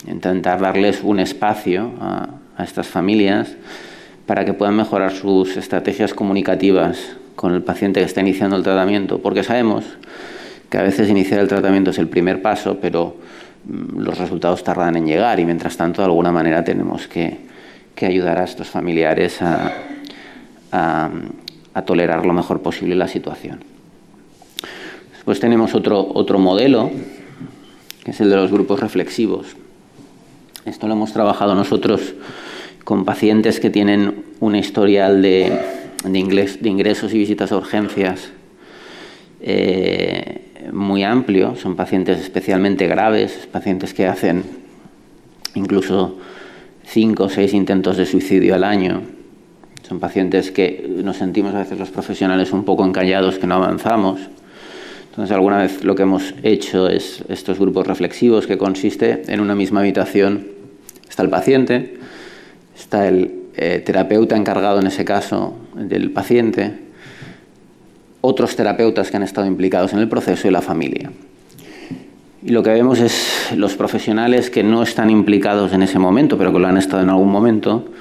Intentar darles un espacio a estas familias para que puedan mejorar sus estrategias comunicativas con el paciente que está iniciando el tratamiento, porque sabemos que a veces iniciar el tratamiento es el primer paso, pero los resultados tardan en llegar y mientras tanto de alguna manera tenemos que ayudar a estos familiares a tolerar lo mejor posible la situación. Después tenemos otro modelo, que es el de los grupos reflexivos. Esto lo hemos trabajado nosotros con pacientes que tienen un historial de ingresos y visitas a urgencias muy amplio. Son pacientes especialmente graves, pacientes que hacen incluso 5 o 6 intentos de suicidio al año. Son pacientes que nos sentimos a veces los profesionales un poco encallados, que no avanzamos. Entonces, alguna vez lo que hemos hecho es estos grupos reflexivos, que consiste en una misma habitación. Está el paciente, está el terapeuta encargado en ese caso del paciente, otros terapeutas que han estado implicados en el proceso y la familia. Y lo que vemos es los profesionales que no están implicados en ese momento, pero que lo han estado en algún momento,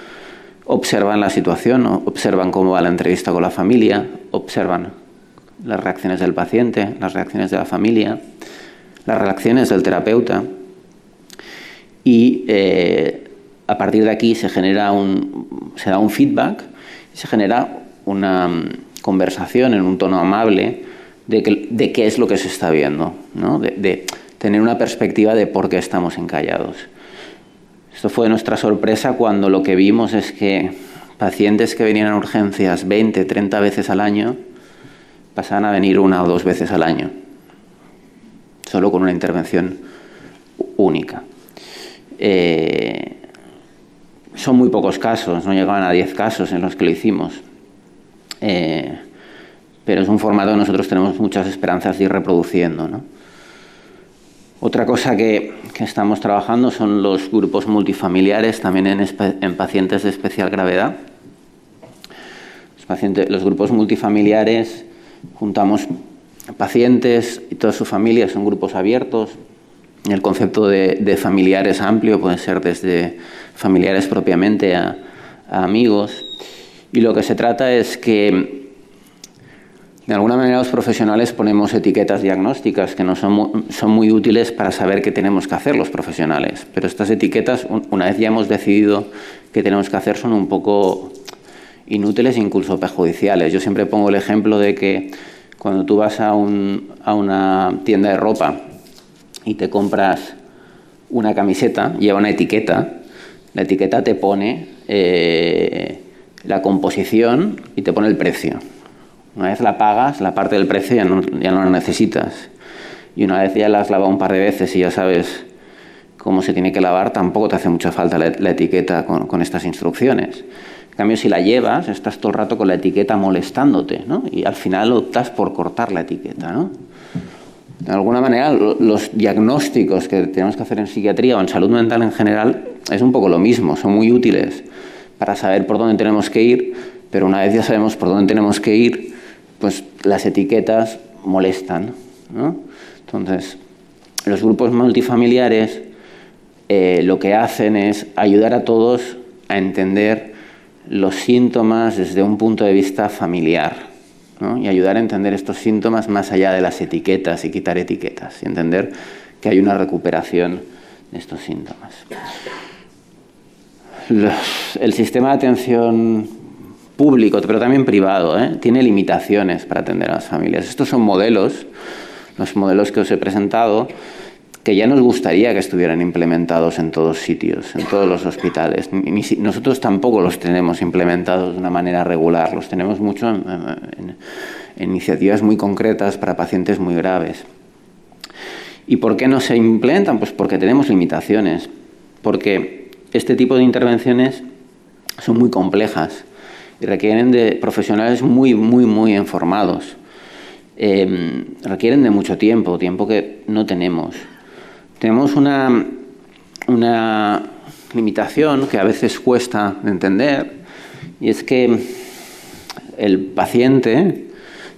observan la situación, observan cómo va la entrevista con la familia, observan las reacciones del paciente, las reacciones de la familia, las reacciones del terapeuta y a partir de aquí se da un feedback y se genera una conversación en un tono amable de qué es lo que se está viendo, ¿no? De tener una perspectiva de por qué estamos encallados. Esto fue nuestra sorpresa cuando lo que vimos es que pacientes que venían a urgencias 20, 30 veces al año pasaban a venir 1 o 2 veces al año, solo con una intervención única. Son muy pocos casos, no llegaban a 10 casos en los que lo hicimos, pero es un formato que nosotros tenemos muchas esperanzas de ir reproduciendo, ¿no? Otra cosa que estamos trabajando son los grupos multifamiliares, también en pacientes de especial gravedad. Los grupos multifamiliares, juntamos pacientes y toda su familia, son grupos abiertos. El concepto de familiar es amplio, puede ser desde familiares propiamente a amigos. Y lo que se trata es que, de alguna manera, los profesionales ponemos etiquetas diagnósticas que no son muy útiles para saber qué tenemos que hacer los profesionales. Pero estas etiquetas, una vez ya hemos decidido qué tenemos que hacer, son un poco inútiles e incluso perjudiciales. Yo siempre pongo el ejemplo de que cuando tú vas a una tienda de ropa y te compras una camiseta, lleva una etiqueta, la etiqueta te pone la composición y te pone el precio. Una vez la pagas, la parte del precio ya no la necesitas. Y una vez ya la has lavado un par de veces y ya sabes cómo se tiene que lavar, tampoco te hace mucha falta la etiqueta con estas instrucciones. En cambio, si la llevas, estás todo el rato con la etiqueta molestándote, ¿no? Y al final optas por cortar la etiqueta, ¿no? De alguna manera, los diagnósticos que tenemos que hacer en psiquiatría o en salud mental en general es un poco lo mismo, son muy útiles para saber por dónde tenemos que ir, pero una vez ya sabemos por dónde tenemos que ir, pues las etiquetas molestan, ¿no? Entonces, los grupos multifamiliares lo que hacen es ayudar a todos a entender los síntomas desde un punto de vista familiar, ¿no? Y ayudar a entender estos síntomas más allá de las etiquetas y quitar etiquetas y entender que hay una recuperación de estos síntomas. El sistema de atención público, pero también privado, tiene limitaciones para atender a las familias. Estos son modelos, los modelos que os he presentado, que ya nos gustaría que estuvieran implementados en todos sitios, en todos los hospitales. Nosotros tampoco los tenemos implementados de una manera regular, los tenemos mucho en iniciativas muy concretas para pacientes muy graves. ¿Y por qué no se implementan? Pues porque tenemos limitaciones, porque este tipo de intervenciones son muy complejas y requieren de profesionales muy informados. Requieren de mucho tiempo que no tenemos. Tenemos una limitación que a veces cuesta de entender, y es que el paciente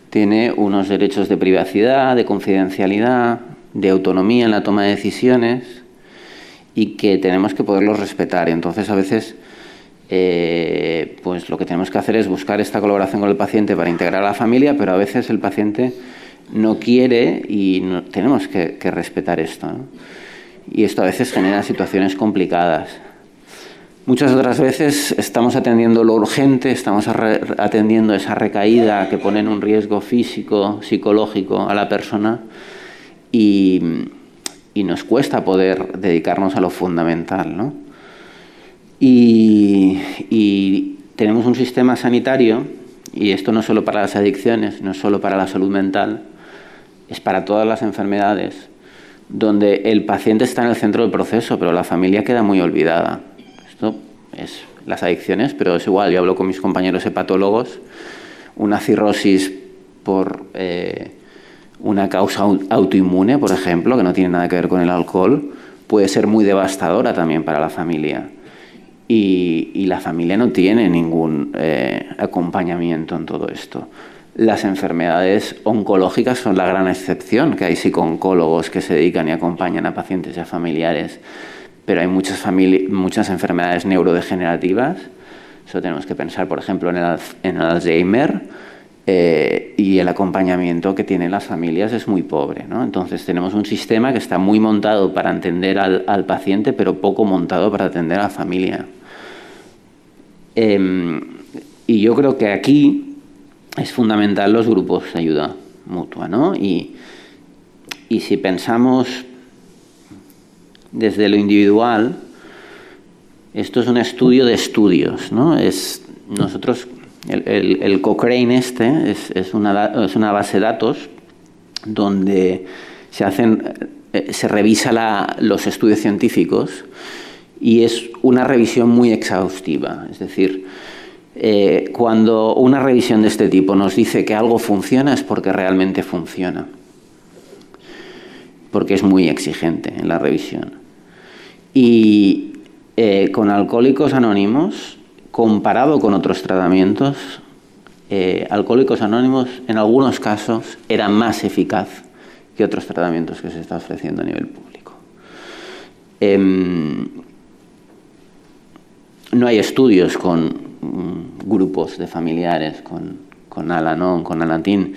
tiene unos derechos de privacidad, de confidencialidad, de autonomía en la toma de decisiones, y que tenemos que poderlos respetar. Y entonces a veces pues lo que tenemos que hacer es buscar esta colaboración con el paciente para integrar a la familia, pero a veces el paciente no quiere y tenemos que respetar esto, ¿no? Y esto a veces genera situaciones complicadas. Muchas otras veces estamos atendiendo lo urgente, estamos atendiendo esa recaída que pone en un riesgo físico, psicológico a la persona y nos cuesta poder dedicarnos a lo fundamental, ¿no? Y tenemos un sistema sanitario, y esto no solo para las adicciones, no solo para la salud mental, es para todas las enfermedades, donde el paciente está en el centro del proceso, pero la familia queda muy olvidada. Esto es las adicciones, pero es igual. Yo hablo con mis compañeros hepatólogos. Una cirrosis por una causa autoinmune, por ejemplo, que no tiene nada que ver con el alcohol, puede ser muy devastadora también para la familia. Y la familia no tiene ningún acompañamiento en todo esto. Las enfermedades oncológicas son la gran excepción, que hay psicooncólogos que se dedican y acompañan a pacientes y a familiares, pero hay muchas enfermedades neurodegenerativas. Eso tenemos que pensar, por ejemplo, en el Alzheimer, y el acompañamiento que tienen las familias es muy pobre, ¿no? Entonces tenemos un sistema que está muy montado para entender al paciente, pero poco montado para atender a la familia. Y yo creo que aquí es fundamental los grupos de ayuda mutua, ¿no? Y si pensamos desde lo individual, esto es un estudio de estudios, ¿no? Nosotros, el Cochrane es una base de datos donde se revisa los estudios científicos, y es una revisión muy exhaustiva. Es decir, cuando una revisión de este tipo nos dice que algo funciona, es porque realmente funciona, porque es muy exigente en la revisión. Y con Alcohólicos Anónimos, comparado con otros tratamientos, Alcohólicos Anónimos en algunos casos era más eficaz que otros tratamientos que se está ofreciendo a nivel público. No hay estudios con grupos de familiares, con Al-Anon, con Alatín,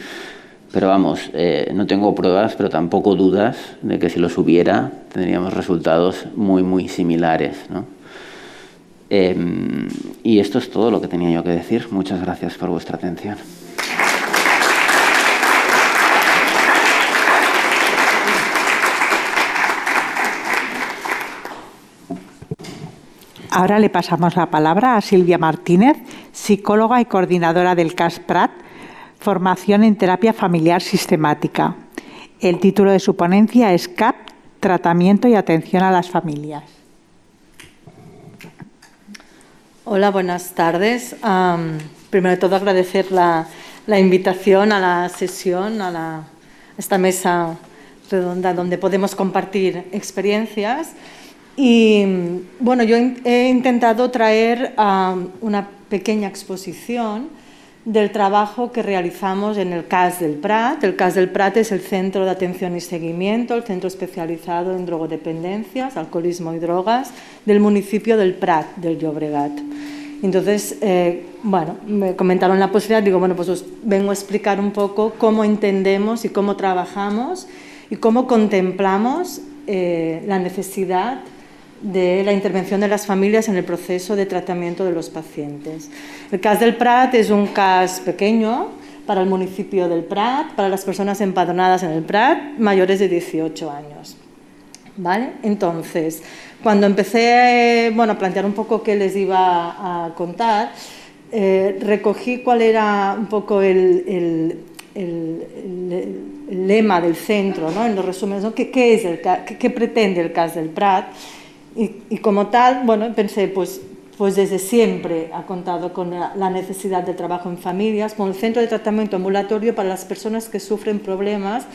pero vamos, no tengo pruebas, pero tampoco dudas de que si los hubiera tendríamos resultados muy similares, ¿no? Y esto es todo lo que tenía yo que decir. Muchas gracias por vuestra atención. Ahora le pasamos la palabra a Silvia Martínez, psicóloga y coordinadora del CAS Prat, formación en terapia familiar sistemática. El título de su ponencia es CAP, tratamiento y atención a las familias. Hola, buenas tardes. Primero de todo agradecer la invitación a la sesión, a esta mesa redonda donde podemos compartir experiencias. Y bueno, yo he intentado traer una pequeña exposición del trabajo que realizamos en el CAS del Prat. El CAS del Prat es el Centro de Atención y Seguimiento, el centro especializado en drogodependencias, alcoholismo y drogas del municipio del Prat, del Llobregat. Entonces, bueno, me comentaron la posibilidad, digo, bueno, pues os vengo a explicar un poco cómo entendemos y cómo trabajamos y cómo contemplamos la necesidad de la intervención de las familias en el proceso de tratamiento de los pacientes. El CAS del Prat es un CAS pequeño para el municipio del Prat, para las personas empadronadas en el Prat, mayores de 18 años. ¿Vale? Entonces, cuando empecé a plantear un poco qué les iba a contar, recogí cuál era un poco el lema del centro, ¿no? En los resúmenes, ¿no? ¿Qué pretende el CAS del Prat? Y como tal, bueno, pensé, pues desde siempre ha contado con la necesidad de trabajo en familias, con el centro de tratamiento ambulatorio para las personas que sufren problemas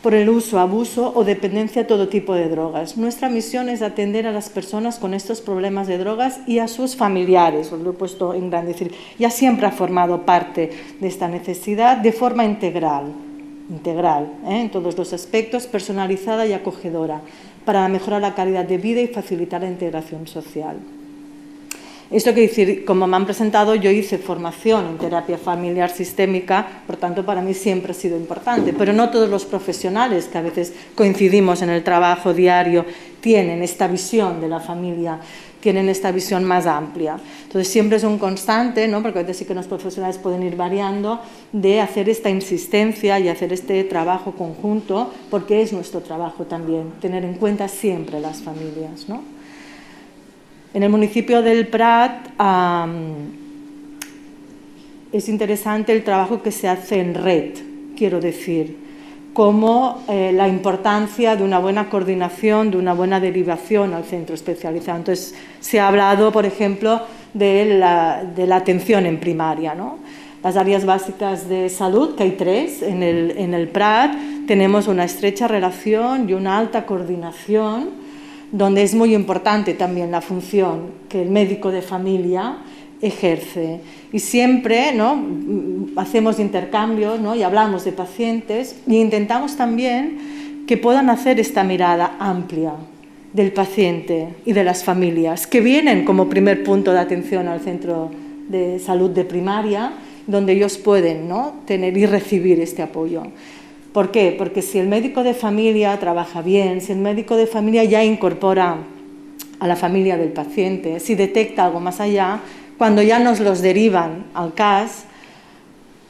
por el uso, abuso o dependencia de todo tipo de drogas. Nuestra misión es atender a las personas con estos problemas de drogas y a sus familiares, os lo he puesto en grande, es decir, ya siempre ha formado parte de esta necesidad de forma integral, en todos los aspectos, personalizada y acogedora, para mejorar la calidad de vida y facilitar la integración social. Esto quiere decir, como me han presentado, yo hice formación en terapia familiar sistémica, por tanto para mí siempre ha sido importante, pero no todos los profesionales que a veces coincidimos en el trabajo diario tienen esta visión de la familia, tienen esta visión más amplia. Entonces siempre es un constante, ¿no? Porque a veces sí que los profesionales pueden ir variando, de hacer esta insistencia y hacer este trabajo conjunto, porque es nuestro trabajo también, tener en cuenta siempre las familias, ¿no? En el municipio del Prat es interesante el trabajo que se hace en red, quiero decir, como la importancia de una buena coordinación, de una buena derivación al centro especializado. Entonces, se ha hablado, por ejemplo, de la atención en primaria, ¿no? Las áreas básicas de salud, que hay 3 en el Prat, tenemos una estrecha relación y una alta coordinación, donde es muy importante también la función que el médico de familia ejerce. Y siempre, ¿no?, hacemos intercambios, ¿no?, y hablamos de pacientes e intentamos también que puedan hacer esta mirada amplia del paciente y de las familias, que vienen como primer punto de atención al centro de salud de primaria, donde ellos pueden, ¿no?, tener y recibir este apoyo. ¿Por qué? Porque si el médico de familia trabaja bien, si el médico de familia ya incorpora a la familia del paciente, si detecta algo más allá, cuando ya nos los derivan al CAS,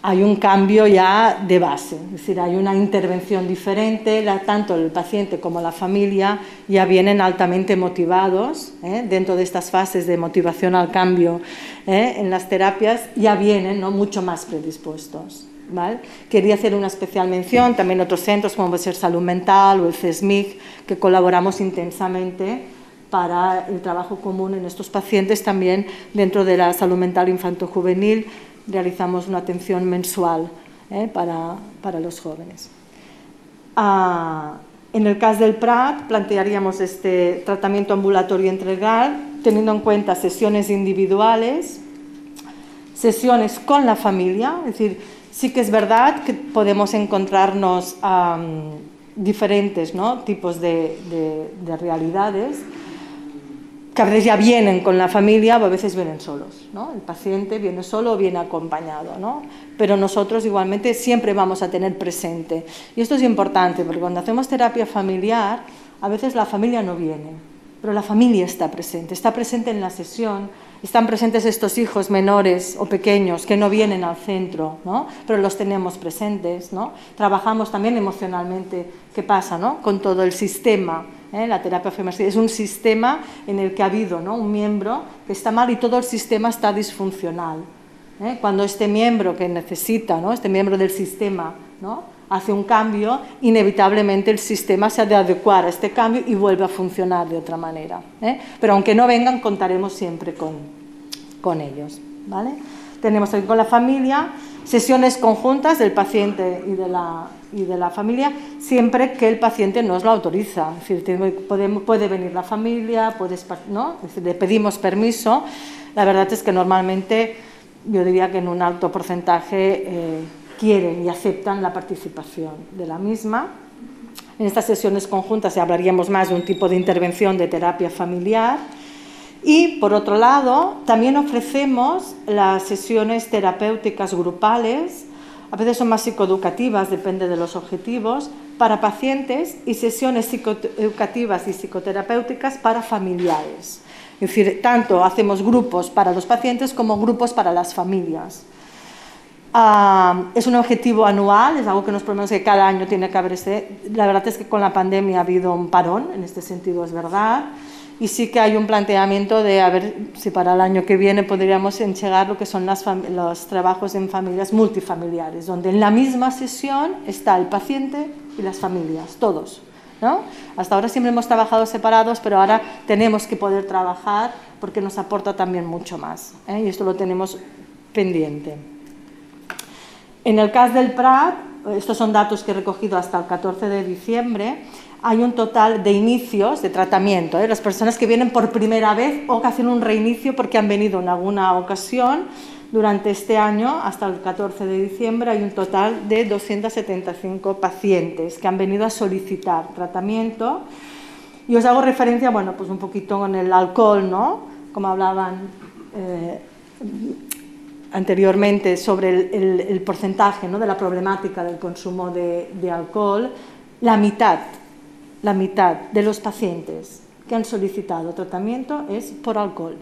hay un cambio ya de base, es decir, hay una intervención diferente, tanto el paciente como la familia ya vienen altamente motivados, dentro de estas fases de motivación al cambio en las terapias, ya vienen, ¿no?, mucho más predispuestos. ¿Vale? Quería hacer una especial mención, también otros centros como puede ser Salud Mental o el CESMIC, que colaboramos intensamente para el trabajo común en estos pacientes. También dentro de la salud mental infanto-juvenil realizamos una atención mensual para los jóvenes. En el CAS del Prat plantearíamos este tratamiento ambulatorio integral, teniendo en cuenta sesiones individuales, sesiones con la familia, es decir, sí que es verdad que podemos encontrarnos diferentes, ¿no?, tipos de realidades, que a veces ya vienen con la familia o a veces vienen solos, ¿no? El paciente viene solo o viene acompañado, ¿no? Pero nosotros igualmente siempre vamos a tener presente. Y esto es importante, porque cuando hacemos terapia familiar, a veces la familia no viene, pero la familia está presente en la sesión, Están presentes estos hijos menores o pequeños que no vienen al centro, ¿no? Pero los tenemos presentes, ¿no? Trabajamos también emocionalmente qué pasa, ¿no? Con todo el sistema. La terapia feminista es un sistema en el que ha habido, ¿no? Un miembro que está mal y todo el sistema está disfuncional. Cuando este miembro que necesita, ¿no? Este miembro del sistema, ¿no? Hace un cambio, inevitablemente el sistema se ha de adecuar a este cambio y vuelve a funcionar de otra manera. Pero aunque no vengan, contaremos siempre con ellos, ¿vale? Tenemos también con la familia sesiones conjuntas del paciente y de la familia, siempre que el paciente nos lo autoriza. Es decir, puede venir la familia, ¿no? Es decir, le pedimos permiso. La verdad es que normalmente, yo diría que en un alto porcentaje quieren y aceptan la participación de la misma. En estas sesiones conjuntas hablaríamos más de un tipo de intervención de terapia familiar. Y, por otro lado, también ofrecemos las sesiones terapéuticas grupales, a veces son más psicoeducativas, depende de los objetivos, para pacientes y sesiones psicoeducativas y psicoterapéuticas para familiares. Es decir, tanto hacemos grupos para los pacientes como grupos para las familias. Es un objetivo anual, es algo que nos proponemos que cada año tiene que haber. La verdad es que con la pandemia ha habido un parón, en este sentido es verdad. Y sí que hay un planteamiento de a ver si para el año que viene podríamos enchegar lo que son los trabajos en familias multifamiliares, donde en la misma sesión está el paciente y las familias, todos, ¿no? Hasta ahora siempre hemos trabajado separados, pero ahora tenemos que poder trabajar porque nos aporta también mucho más, y esto lo tenemos pendiente. En el caso del Prat, estos son datos que he recogido hasta el 14 de diciembre, hay un total de inicios de tratamiento, las personas que vienen por primera vez o que hacen un reinicio porque han venido en alguna ocasión durante este año, hasta el 14 de diciembre, hay un total de 275 pacientes que han venido a solicitar tratamiento. Y os hago referencia, bueno, pues un poquito con el alcohol, ¿no? Como hablaban anteriormente sobre el porcentaje, ¿no? De la problemática del consumo de alcohol, la mitad de los pacientes que han solicitado tratamiento es por alcohol.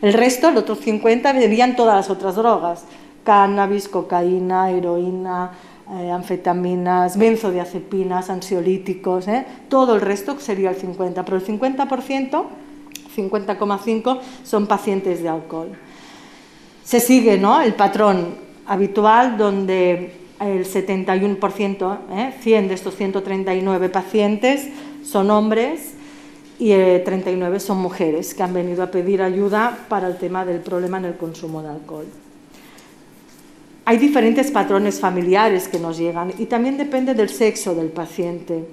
El resto, el otro 50, verían todas las otras drogas, cannabis, cocaína, heroína, anfetaminas, benzodiazepinas, ansiolíticos, todo el resto sería el 50%, pero el 50%, 50,5%, son pacientes de alcohol. Se sigue, ¿no?, el patrón habitual donde el 71%, 100 de estos 139 pacientes son hombres y 39 son mujeres que han venido a pedir ayuda para el tema del problema en el consumo de alcohol. Hay diferentes patrones familiares que nos llegan y también depende del sexo del paciente.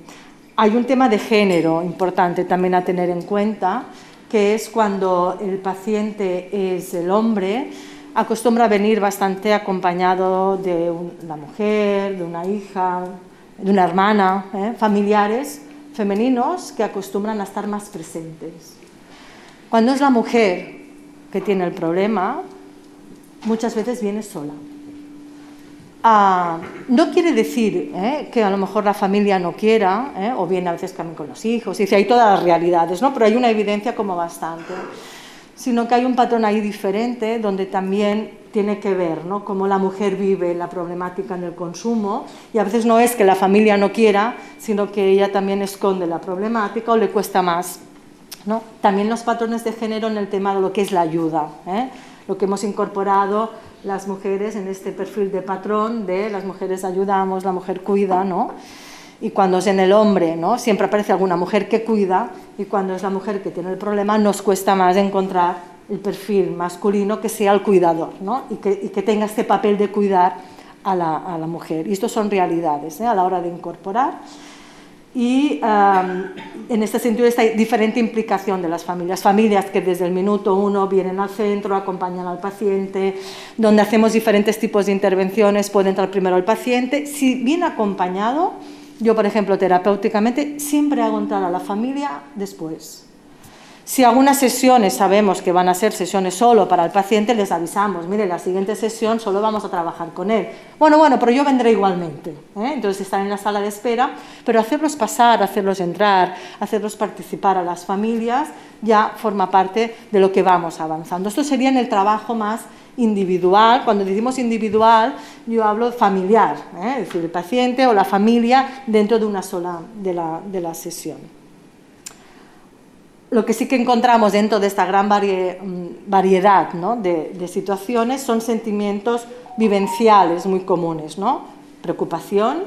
Hay un tema de género importante también a tener en cuenta, que es cuando el paciente es el hombre, acostumbra a venir bastante acompañado de una mujer, de una hija, de una hermana, familiares femeninos que acostumbran a estar más presentes. Cuando es la mujer que tiene el problema, muchas veces viene sola. No quiere decir que a lo mejor la familia no quiera, o viene a veces también con los hijos, y hay todas las realidades, ¿no? Pero hay una evidencia como bastante, sino que hay un patrón ahí diferente donde también tiene que ver, ¿no?, cómo la mujer vive la problemática en el consumo, y a veces no es que la familia no quiera, sino que ella también esconde la problemática o le cuesta más, ¿no? También los patrones de género en el tema de lo que es la ayuda, lo que hemos incorporado las mujeres en este perfil de patrón de las mujeres ayudamos, la mujer cuida, ¿no? Y cuando es en el hombre, ¿no?, siempre aparece alguna mujer que cuida, y cuando es la mujer que tiene el problema nos cuesta más encontrar el perfil masculino que sea el cuidador, ¿no? y que tenga este papel de cuidar a la mujer. Y esto son realidades a la hora de incorporar. Y en este sentido esta diferente implicación de las familias que desde el minuto 1 vienen al centro, acompañan al paciente, donde hacemos diferentes tipos de intervenciones, puede entrar primero el paciente. Si viene acompañado, yo por ejemplo terapéuticamente siempre hago entrar a la familia después. Si algunas sesiones sabemos que van a ser sesiones solo para el paciente, les avisamos, mire, la siguiente sesión solo vamos a trabajar con él. Bueno, pero yo vendré igualmente. Entonces están en la sala de espera, pero hacerlos pasar, hacerlos entrar, hacerlos participar a las familias, ya forma parte de lo que vamos avanzando. Esto sería en el trabajo más individual. Cuando decimos individual, yo hablo familiar, es decir, el paciente o la familia dentro de una sola de la sesión. Lo que sí que encontramos dentro de esta gran variedad, ¿no?, de situaciones son sentimientos vivenciales muy comunes, ¿no? Preocupación,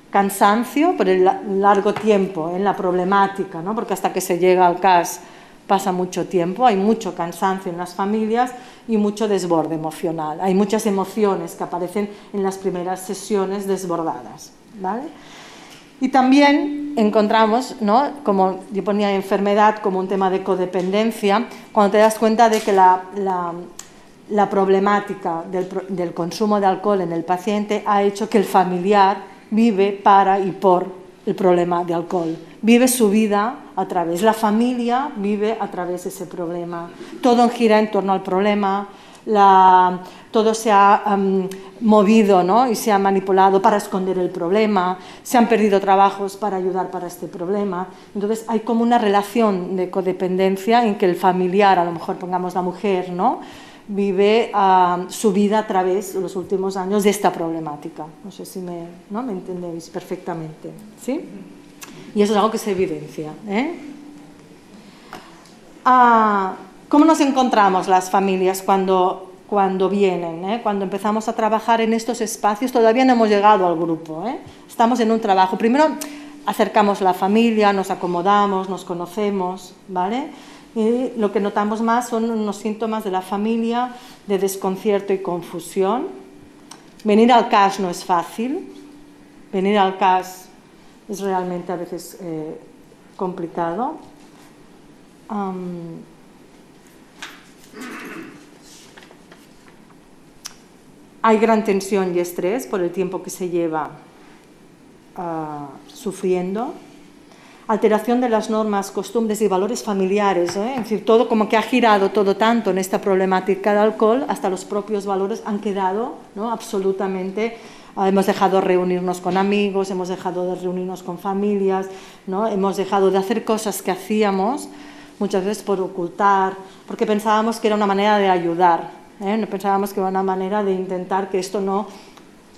cansancio por el largo tiempo en la problemática, ¿no?, porque hasta que se llega al CAS pasa mucho tiempo, hay mucho cansancio en las familias y mucho desborde emocional. Hay muchas emociones que aparecen en las primeras sesiones desbordadas, ¿vale? Y también encontramos, ¿no?, como yo ponía enfermedad como un tema de codependencia, cuando te das cuenta de que la problemática del consumo de alcohol en el paciente ha hecho que el familiar vive para y por el problema de alcohol. Vive su vida a través, la familia vive a través de ese problema. Todo gira en torno al problema, todo se ha movido, ¿no?, y se ha manipulado para esconder el problema, se han perdido trabajos para ayudar para este problema. Entonces hay como una relación de codependencia en que el familiar, a lo mejor pongamos la mujer, ¿no?, vive su vida a través de los últimos años de esta problemática. No sé si me entendéis perfectamente, ¿sí? Y eso es algo que se evidencia, ¿Cómo nos encontramos las familias cuando vienen? Cuando empezamos a trabajar en estos espacios, todavía no hemos llegado al grupo, estamos en un trabajo. Primero acercamos la familia, nos acomodamos, nos conocemos, ¿vale? Y lo que notamos más son unos síntomas de la familia de desconcierto y confusión. Venir al CAS no es fácil, venir al CAS es realmente a veces complicado. Hay gran tensión y estrés por el tiempo que se lleva sufriendo. Alteración de las normas, costumbres y valores familiares, es decir, todo como que ha girado todo tanto en esta problemática del alcohol, hasta los propios valores han quedado, ¿no?, absolutamente. Hemos dejado de reunirnos con amigos, hemos dejado de reunirnos con familias, ¿no?, hemos dejado de hacer cosas que hacíamos muchas veces por ocultar, porque pensábamos que era una manera de ayudar, no pensábamos que era una manera de intentar que esto no.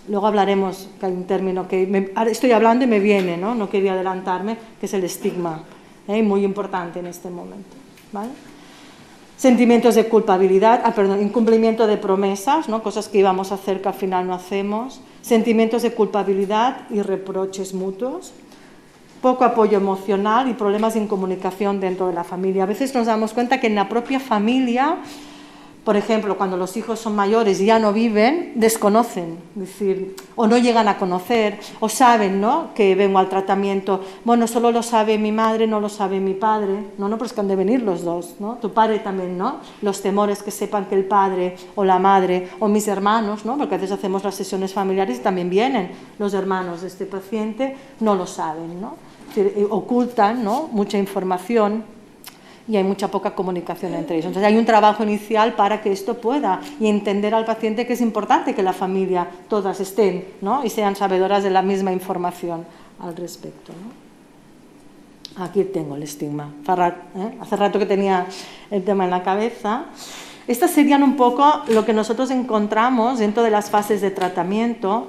Luego hablaremos, que hay un término que estoy hablando y me viene, no quería adelantarme, que es el estigma, muy importante en este momento, ¿vale? Sentimientos de culpabilidad, incumplimiento de promesas, ¿no?, cosas que íbamos a hacer que al final no hacemos, sentimientos de culpabilidad y reproches mutuos, poco apoyo emocional y problemas de incomunicación dentro de la familia. A veces nos damos cuenta que en la propia familia, por ejemplo, cuando los hijos son mayores y ya no viven, desconocen, es decir, o no llegan a conocer, o saben, ¿no?, que vengo al tratamiento. Bueno, solo lo sabe mi madre, no lo sabe mi padre. No, pues que han de venir los dos, ¿no? Tu padre también, ¿no? Los temores que sepan que el padre o la madre o mis hermanos, ¿no?, porque a veces hacemos las sesiones familiares y también vienen los hermanos de este paciente, no lo saben, ¿no? Es decir, ocultan, ¿no?, mucha información. Y hay mucha poca comunicación entre ellos. Entonces hay un trabajo inicial para que esto pueda, y entender al paciente que es importante que la familia todas estén, ¿no?, y sean sabedoras de la misma información al respecto, ¿no? Aquí tengo el estigma. Hace rato que tenía el tema en la cabeza. Estas serían un poco lo que nosotros encontramos dentro de las fases de tratamiento.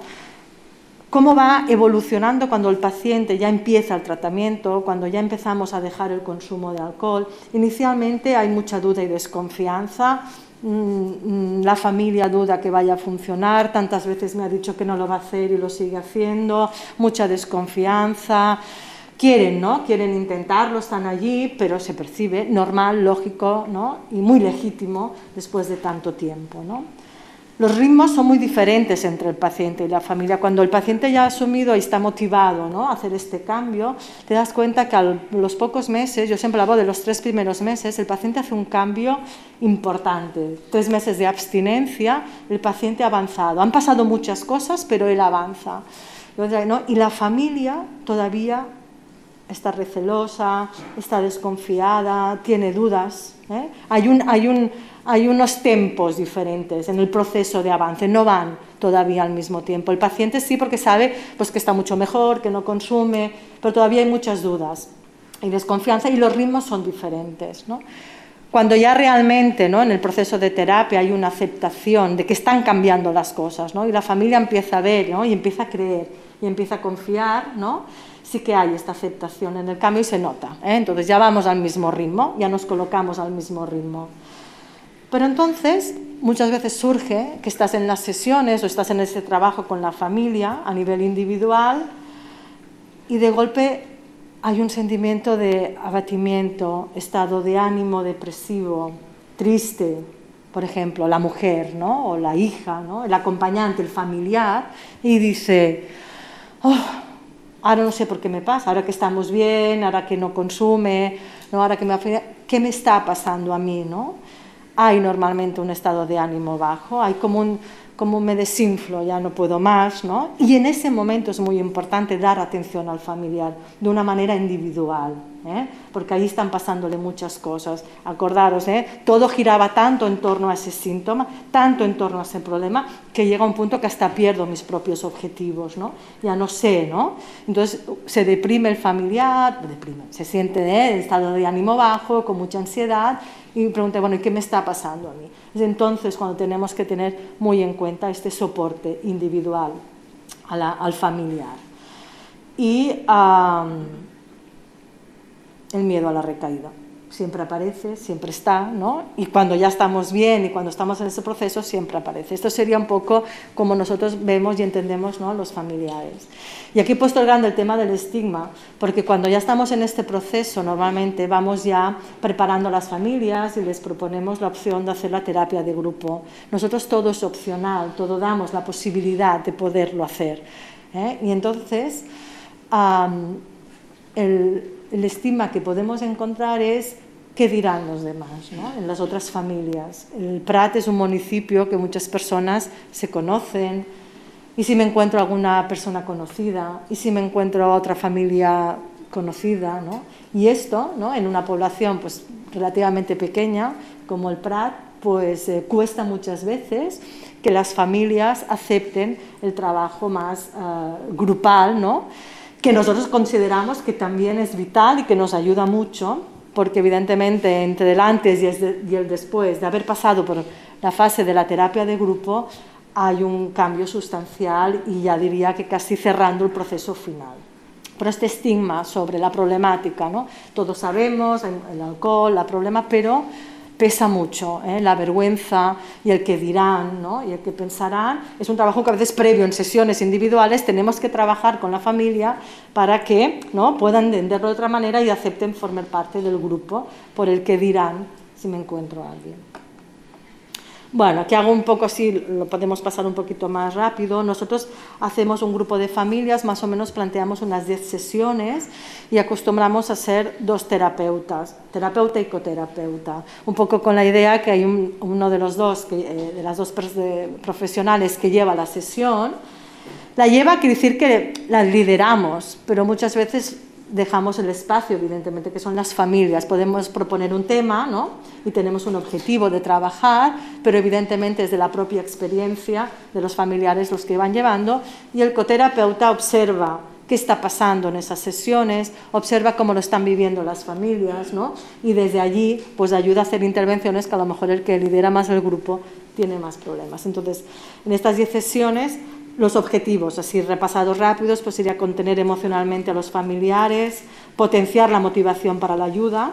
Cómo va evolucionando cuando el paciente ya empieza el tratamiento, cuando ya empezamos a dejar el consumo de alcohol. Inicialmente hay mucha duda y desconfianza, la familia duda que vaya a funcionar, tantas veces me ha dicho que no lo va a hacer y lo sigue haciendo, mucha desconfianza. Quieren, ¿no?, quieren intentarlo, están allí, pero se percibe normal, lógico, ¿no?, y muy legítimo después de tanto tiempo, ¿no? Los ritmos son muy diferentes entre el paciente y la familia. Cuando el paciente ya ha asumido y está motivado, ¿no?, a hacer este cambio, te das cuenta que a los pocos meses, yo siempre hablo de los 3 primeros meses, el paciente hace un cambio importante. 3 meses de abstinencia, el paciente ha avanzado. Han pasado muchas cosas, pero él avanza, ¿no? Y la familia todavía está recelosa, está desconfiada, tiene dudas. Hay unos tempos diferentes en el proceso de avance, no van todavía al mismo tiempo. El paciente sí, porque sabe pues, que está mucho mejor, que no consume, pero todavía hay muchas dudas y desconfianza y los ritmos son diferentes, ¿no? Cuando ya realmente, ¿no?, en el proceso de terapia hay una aceptación de que están cambiando las cosas, ¿no?, y la familia empieza a ver, ¿no?, y empieza a creer y empieza a confiar, ¿no?, sí que hay esta aceptación en el cambio y se nota, ¿eh? Entonces ya vamos al mismo ritmo, ya nos colocamos al mismo ritmo. Pero entonces muchas veces surge que estás en las sesiones o estás en ese trabajo con la familia a nivel individual y de golpe hay un sentimiento de abatimiento, estado de ánimo depresivo, triste, por ejemplo, la mujer, ¿no?, o la hija, ¿no?, el acompañante, el familiar, y dice, oh, ahora no sé por qué me pasa, ahora que estamos bien, ahora que no consume, ¿no?, ahora que ¿qué me está pasando a mí, ¿no? Hay normalmente un estado de ánimo bajo, hay como me desinflo, ya no puedo más, ¿no? Y en ese momento es muy importante dar atención al familiar de una manera individual, porque ahí están pasándole muchas cosas. Acordaros, todo giraba tanto en torno a ese síntoma, tanto en torno a ese problema, que llega un punto que hasta pierdo mis propios objetivos, ¿no? Ya no sé, ¿no? Entonces se deprime el familiar, se siente en estado de ánimo bajo, con mucha ansiedad, y pregunté, bueno, ¿y qué me está pasando a mí? Es entonces cuando tenemos que tener muy en cuenta este soporte individual al familiar. Y el miedo a la recaída. Siempre aparece, siempre está, ¿no? Y cuando ya estamos bien y cuando estamos en ese proceso, siempre aparece. Esto sería un poco como nosotros vemos y entendemos, ¿no?, los familiares. Y aquí he puesto el grande el tema del estigma, porque cuando ya estamos en este proceso, normalmente vamos ya preparando a las familias y les proponemos la opción de hacer la terapia de grupo. Nosotros todo es opcional, todo damos la posibilidad de poderlo hacer, Y entonces, el estigma que podemos encontrar es qué dirán los demás, ¿no?, en las otras familias. El Prat es un municipio que muchas personas se conocen, y si me encuentro alguna persona conocida, y si me encuentro otra familia conocida, ¿no? Y esto, ¿no?, en una población pues, relativamente pequeña como el Prat, pues cuesta muchas veces que las familias acepten el trabajo más grupal, ¿no?, que nosotros consideramos que también es vital y que nos ayuda mucho, porque evidentemente entre el antes y el después de haber pasado por la fase de la terapia de grupo hay un cambio sustancial y ya diría que casi cerrando el proceso final. Pero este estigma sobre la problemática, ¿no?, todos sabemos, el alcohol, la problema, pero pesa mucho, la vergüenza y el que dirán, ¿no?, y el que pensarán. Es un trabajo que a veces previo en sesiones individuales tenemos que trabajar con la familia para que, ¿no?, puedan entenderlo de otra manera y acepten formar parte del grupo por el que dirán si me encuentro a alguien. Bueno, aquí hago un poco así, lo podemos pasar un poquito más rápido. Nosotros hacemos un grupo de familias, más o menos planteamos unas 10 sesiones y acostumbramos a ser 2 terapeutas, terapeuta y coterapeuta. Un poco con la idea que hay uno de los dos, de las dos profesionales que lleva la sesión. La lleva quiere decir que la lideramos, pero muchas veces dejamos el espacio, evidentemente, que son las familias. Podemos proponer un tema, ¿no?, y tenemos un objetivo de trabajar, pero evidentemente es de la propia experiencia de los familiares los que van llevando, y el coterapeuta observa qué está pasando en esas sesiones, observa cómo lo están viviendo las familias, ¿no?, y desde allí pues ayuda a hacer intervenciones que a lo mejor el que lidera más el grupo tiene más problemas. Entonces, en estas 10 sesiones, los objetivos, así repasados rápidos, pues sería contener emocionalmente a los familiares, potenciar la motivación para la ayuda,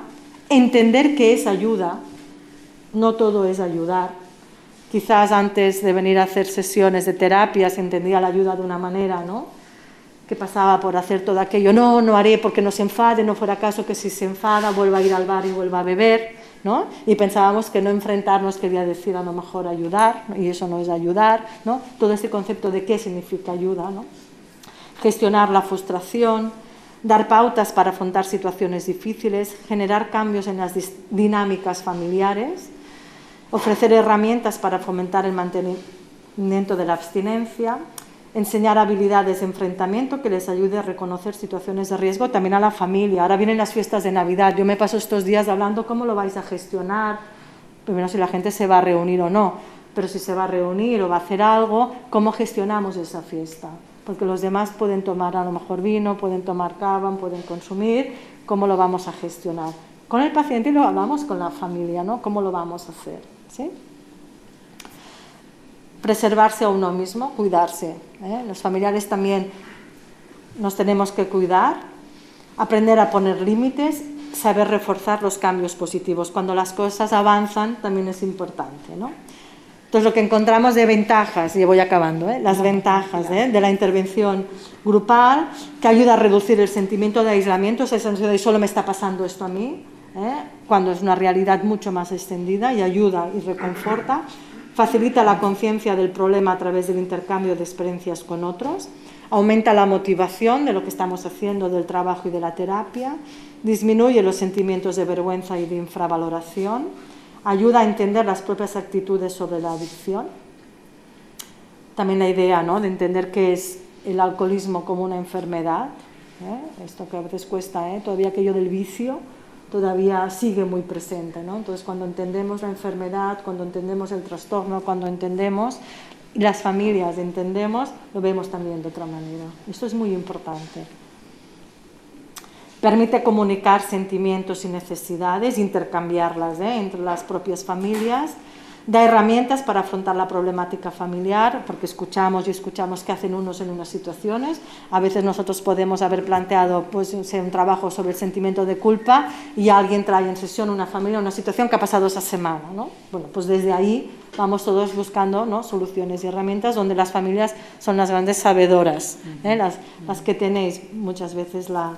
entender qué es ayuda, no todo es ayudar. Quizás antes de venir a hacer sesiones de terapia se entendía la ayuda de una manera, ¿no?, que pasaba por hacer todo aquello, no haré porque no se enfade, no fuera caso que si se enfada vuelva a ir al bar y vuelva a beber, ¿no? Y pensábamos que no enfrentarnos quería decir a lo mejor ayudar, y eso no es ayudar, ¿no? Todo este concepto de qué significa ayuda, ¿no? Gestionar la frustración, dar pautas para afrontar situaciones difíciles, generar cambios en las dinámicas familiares, ofrecer herramientas para fomentar el mantenimiento de la abstinencia, enseñar habilidades de enfrentamiento que les ayude a reconocer situaciones de riesgo, también a la familia. Ahora vienen las fiestas de Navidad, yo me paso estos días hablando cómo lo vais a gestionar, primero si la gente se va a reunir o no, pero si se va a reunir o va a hacer algo, ¿cómo gestionamos esa fiesta? Porque los demás pueden tomar a lo mejor vino, pueden tomar cava, pueden consumir, ¿cómo lo vamos a gestionar? Con el paciente lo hablamos con la familia, ¿no? ¿Cómo lo vamos a hacer? ¿Sí? Preservarse a uno mismo, cuidarse. Los familiares también nos tenemos que cuidar, aprender a poner límites, saber reforzar los cambios positivos. Cuando las cosas avanzan también es importante, ¿no? Entonces, lo que encontramos de ventajas, y voy acabando, las ventajas de la intervención grupal, que ayuda a reducir el sentimiento de aislamiento, esa sensación de solo me está pasando esto a mí, cuando es una realidad mucho más extendida, y ayuda y reconforta. Facilita la conciencia del problema a través del intercambio de experiencias con otros, aumenta la motivación de lo que estamos haciendo, del trabajo y de la terapia, disminuye los sentimientos de vergüenza y de infravaloración, ayuda a entender las propias actitudes sobre la adicción. También la idea, ¿no?, de entender qué es el alcoholismo como una enfermedad, esto que a veces cuesta, todavía aquello del vicio, todavía sigue muy presente, ¿no? Entonces, cuando entendemos la enfermedad, cuando entendemos el trastorno, cuando entendemos, y las familias entendemos, lo vemos también de otra manera. Esto es muy importante. Permite comunicar sentimientos y necesidades, intercambiarlas entre las propias familias. Da herramientas para afrontar la problemática familiar, porque escuchamos qué hacen unos en unas situaciones. A veces nosotros podemos haber planteado pues, un trabajo sobre el sentimiento de culpa y alguien trae en sesión una familia, una situación que ha pasado esa semana, ¿no? Bueno, pues desde ahí vamos todos buscando, ¿no?, soluciones y herramientas donde las familias son las grandes sabedoras, las que tenéis muchas veces la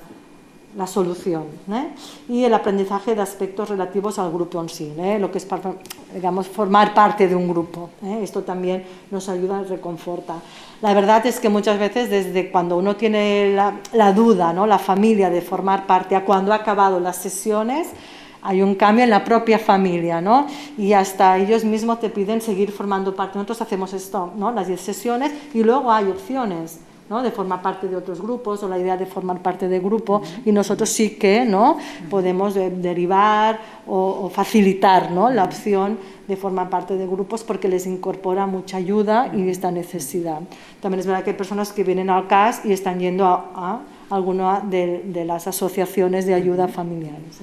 solución, y el aprendizaje de aspectos relativos al grupo en sí, lo que es, digamos, formar parte de un grupo. Esto también nos ayuda y reconforta. La verdad es que muchas veces, desde cuando uno tiene la duda, ¿no?, la familia, de formar parte, a cuando ha acabado las sesiones, hay un cambio en la propia familia, ¿no? Y hasta ellos mismos te piden seguir formando parte. Nosotros hacemos esto, ¿no?, las 10 sesiones, y luego hay opciones, ¿no?, de formar parte de otros grupos, o la idea de formar parte de grupo, y nosotros sí que, ¿no?, podemos derivar o facilitar, ¿no?, la opción de formar parte de grupos, porque les incorpora mucha ayuda y esta necesidad. También es verdad que hay personas que vienen al CAS y están yendo a alguna de las asociaciones de ayuda familiares.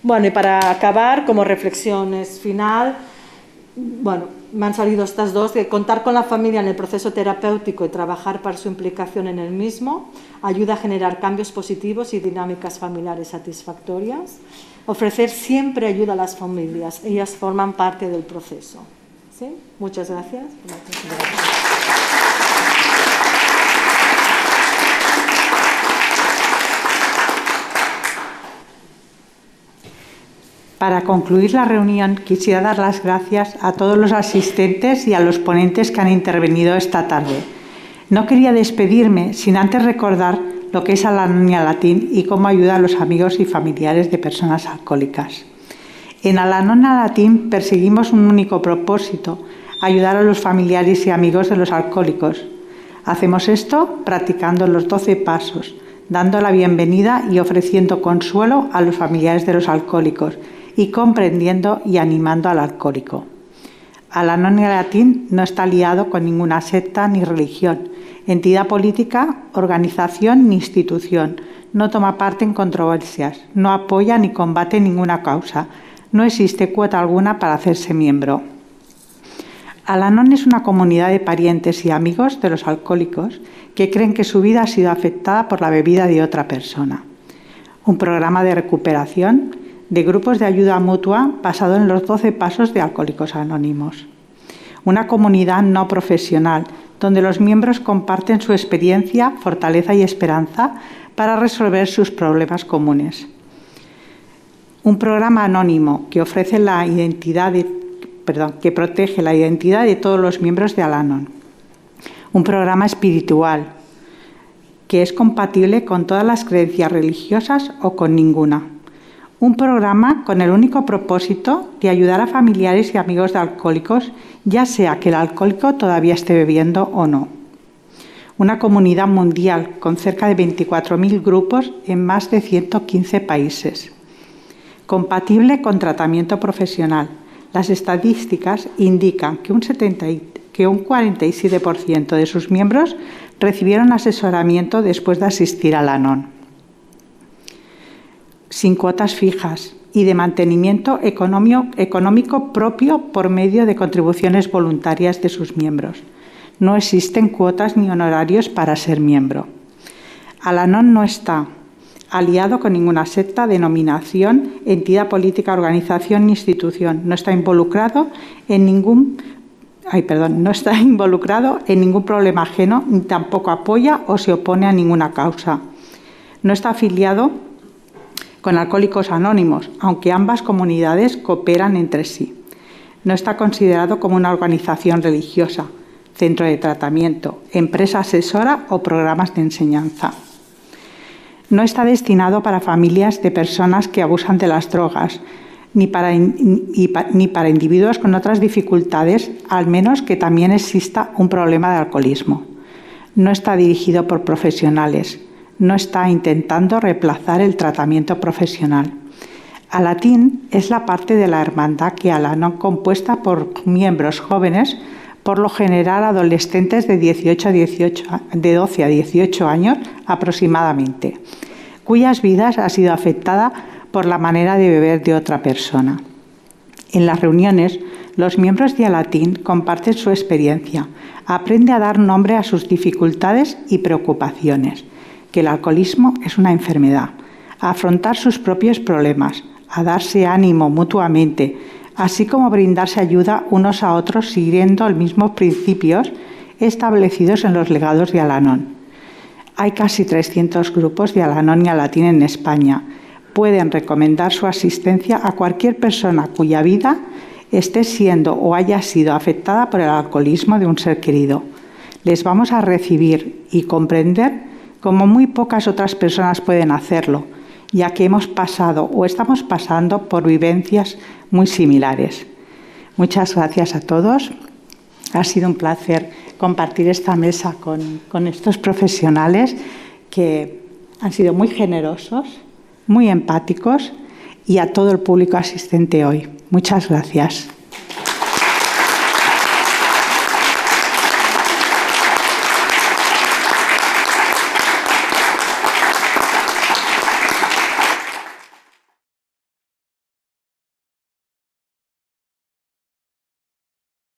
Bueno, y para acabar, como reflexiones final, bueno, me han salido estas dos, de contar con la familia en el proceso terapéutico y trabajar para su implicación en el mismo, ayuda a generar cambios positivos y dinámicas familiares satisfactorias. Ofrecer siempre ayuda a las familias, ellas forman parte del proceso. ¿Sí? Muchas gracias. Para concluir la reunión, quisiera dar las gracias a todos los asistentes y a los ponentes que han intervenido esta tarde. No quería despedirme sin antes recordar lo que es Al-Anon y Alatín y cómo ayuda a los amigos y familiares de personas alcohólicas. En Al-Anon y Alatín perseguimos un único propósito: ayudar a los familiares y amigos de los alcohólicos. Hacemos esto practicando los 12 pasos, dando la bienvenida y ofreciendo consuelo a los familiares de los alcohólicos, y comprendiendo y animando al alcohólico. Al-Anon y Alatín no está liado con ninguna secta ni religión, entidad política, organización ni institución. No toma parte en controversias, no apoya ni combate ninguna causa. No existe cuota alguna para hacerse miembro. Al-Anon es una comunidad de parientes y amigos de los alcohólicos que creen que su vida ha sido afectada por la bebida de otra persona. Un programa de recuperación, de grupos de ayuda mutua basado en los 12 pasos de Alcohólicos Anónimos. Una comunidad no profesional donde los miembros comparten su experiencia, fortaleza y esperanza para resolver sus problemas comunes. Un programa anónimo que ofrece que protege la identidad de todos los miembros de Al-Anon. Un programa espiritual que es compatible con todas las creencias religiosas o con ninguna. Un programa con el único propósito de ayudar a familiares y amigos de alcohólicos, ya sea que el alcohólico todavía esté bebiendo o no. Una comunidad mundial con cerca de 24.000 grupos en más de 115 países. Compatible con tratamiento profesional. Las estadísticas indican que un 47% de sus miembros recibieron asesoramiento después de asistir a la ANON. Sin cuotas fijas y de mantenimiento económico propio por medio de contribuciones voluntarias de sus miembros. No existen cuotas ni honorarios para ser miembro. Al-Anon no está aliado con ninguna secta, denominación, entidad política, organización ni institución. No está involucrado en ningún problema ajeno, ni tampoco apoya o se opone a ninguna causa. No está afiliado con Alcohólicos Anónimos, aunque ambas comunidades cooperan entre sí. No está considerado como una organización religiosa, centro de tratamiento, empresa asesora o programas de enseñanza. No está destinado para familias de personas que abusan de las drogas, ni para individuos con otras dificultades, al menos que también exista un problema de alcoholismo. No está dirigido por profesionales. No está intentando reemplazar el tratamiento profesional. Alatín es la parte de la hermandad que Al-Anon compuesta por miembros jóvenes, por lo general adolescentes de 12 a 18 años aproximadamente, cuyas vidas ha sido afectada por la manera de beber de otra persona. En las reuniones, los miembros de Alatín comparten su experiencia, aprenden a dar nombre a sus dificultades y preocupaciones, que el alcoholismo es una enfermedad, a afrontar sus propios problemas, a darse ánimo mutuamente, así como brindarse ayuda unos a otros siguiendo los mismos principios establecidos en los legados de Al-Anon. Hay casi 300 grupos de Al-Anon y Alatín en España. Pueden recomendar su asistencia a cualquier persona cuya vida esté siendo o haya sido afectada por el alcoholismo de un ser querido. Les vamos a recibir y comprender como muy pocas otras personas pueden hacerlo, ya que hemos pasado o estamos pasando por vivencias muy similares. Muchas gracias a todos. Ha sido un placer compartir esta mesa con estos profesionales que han sido muy generosos, muy empáticos y a todo el público asistente hoy. Muchas gracias.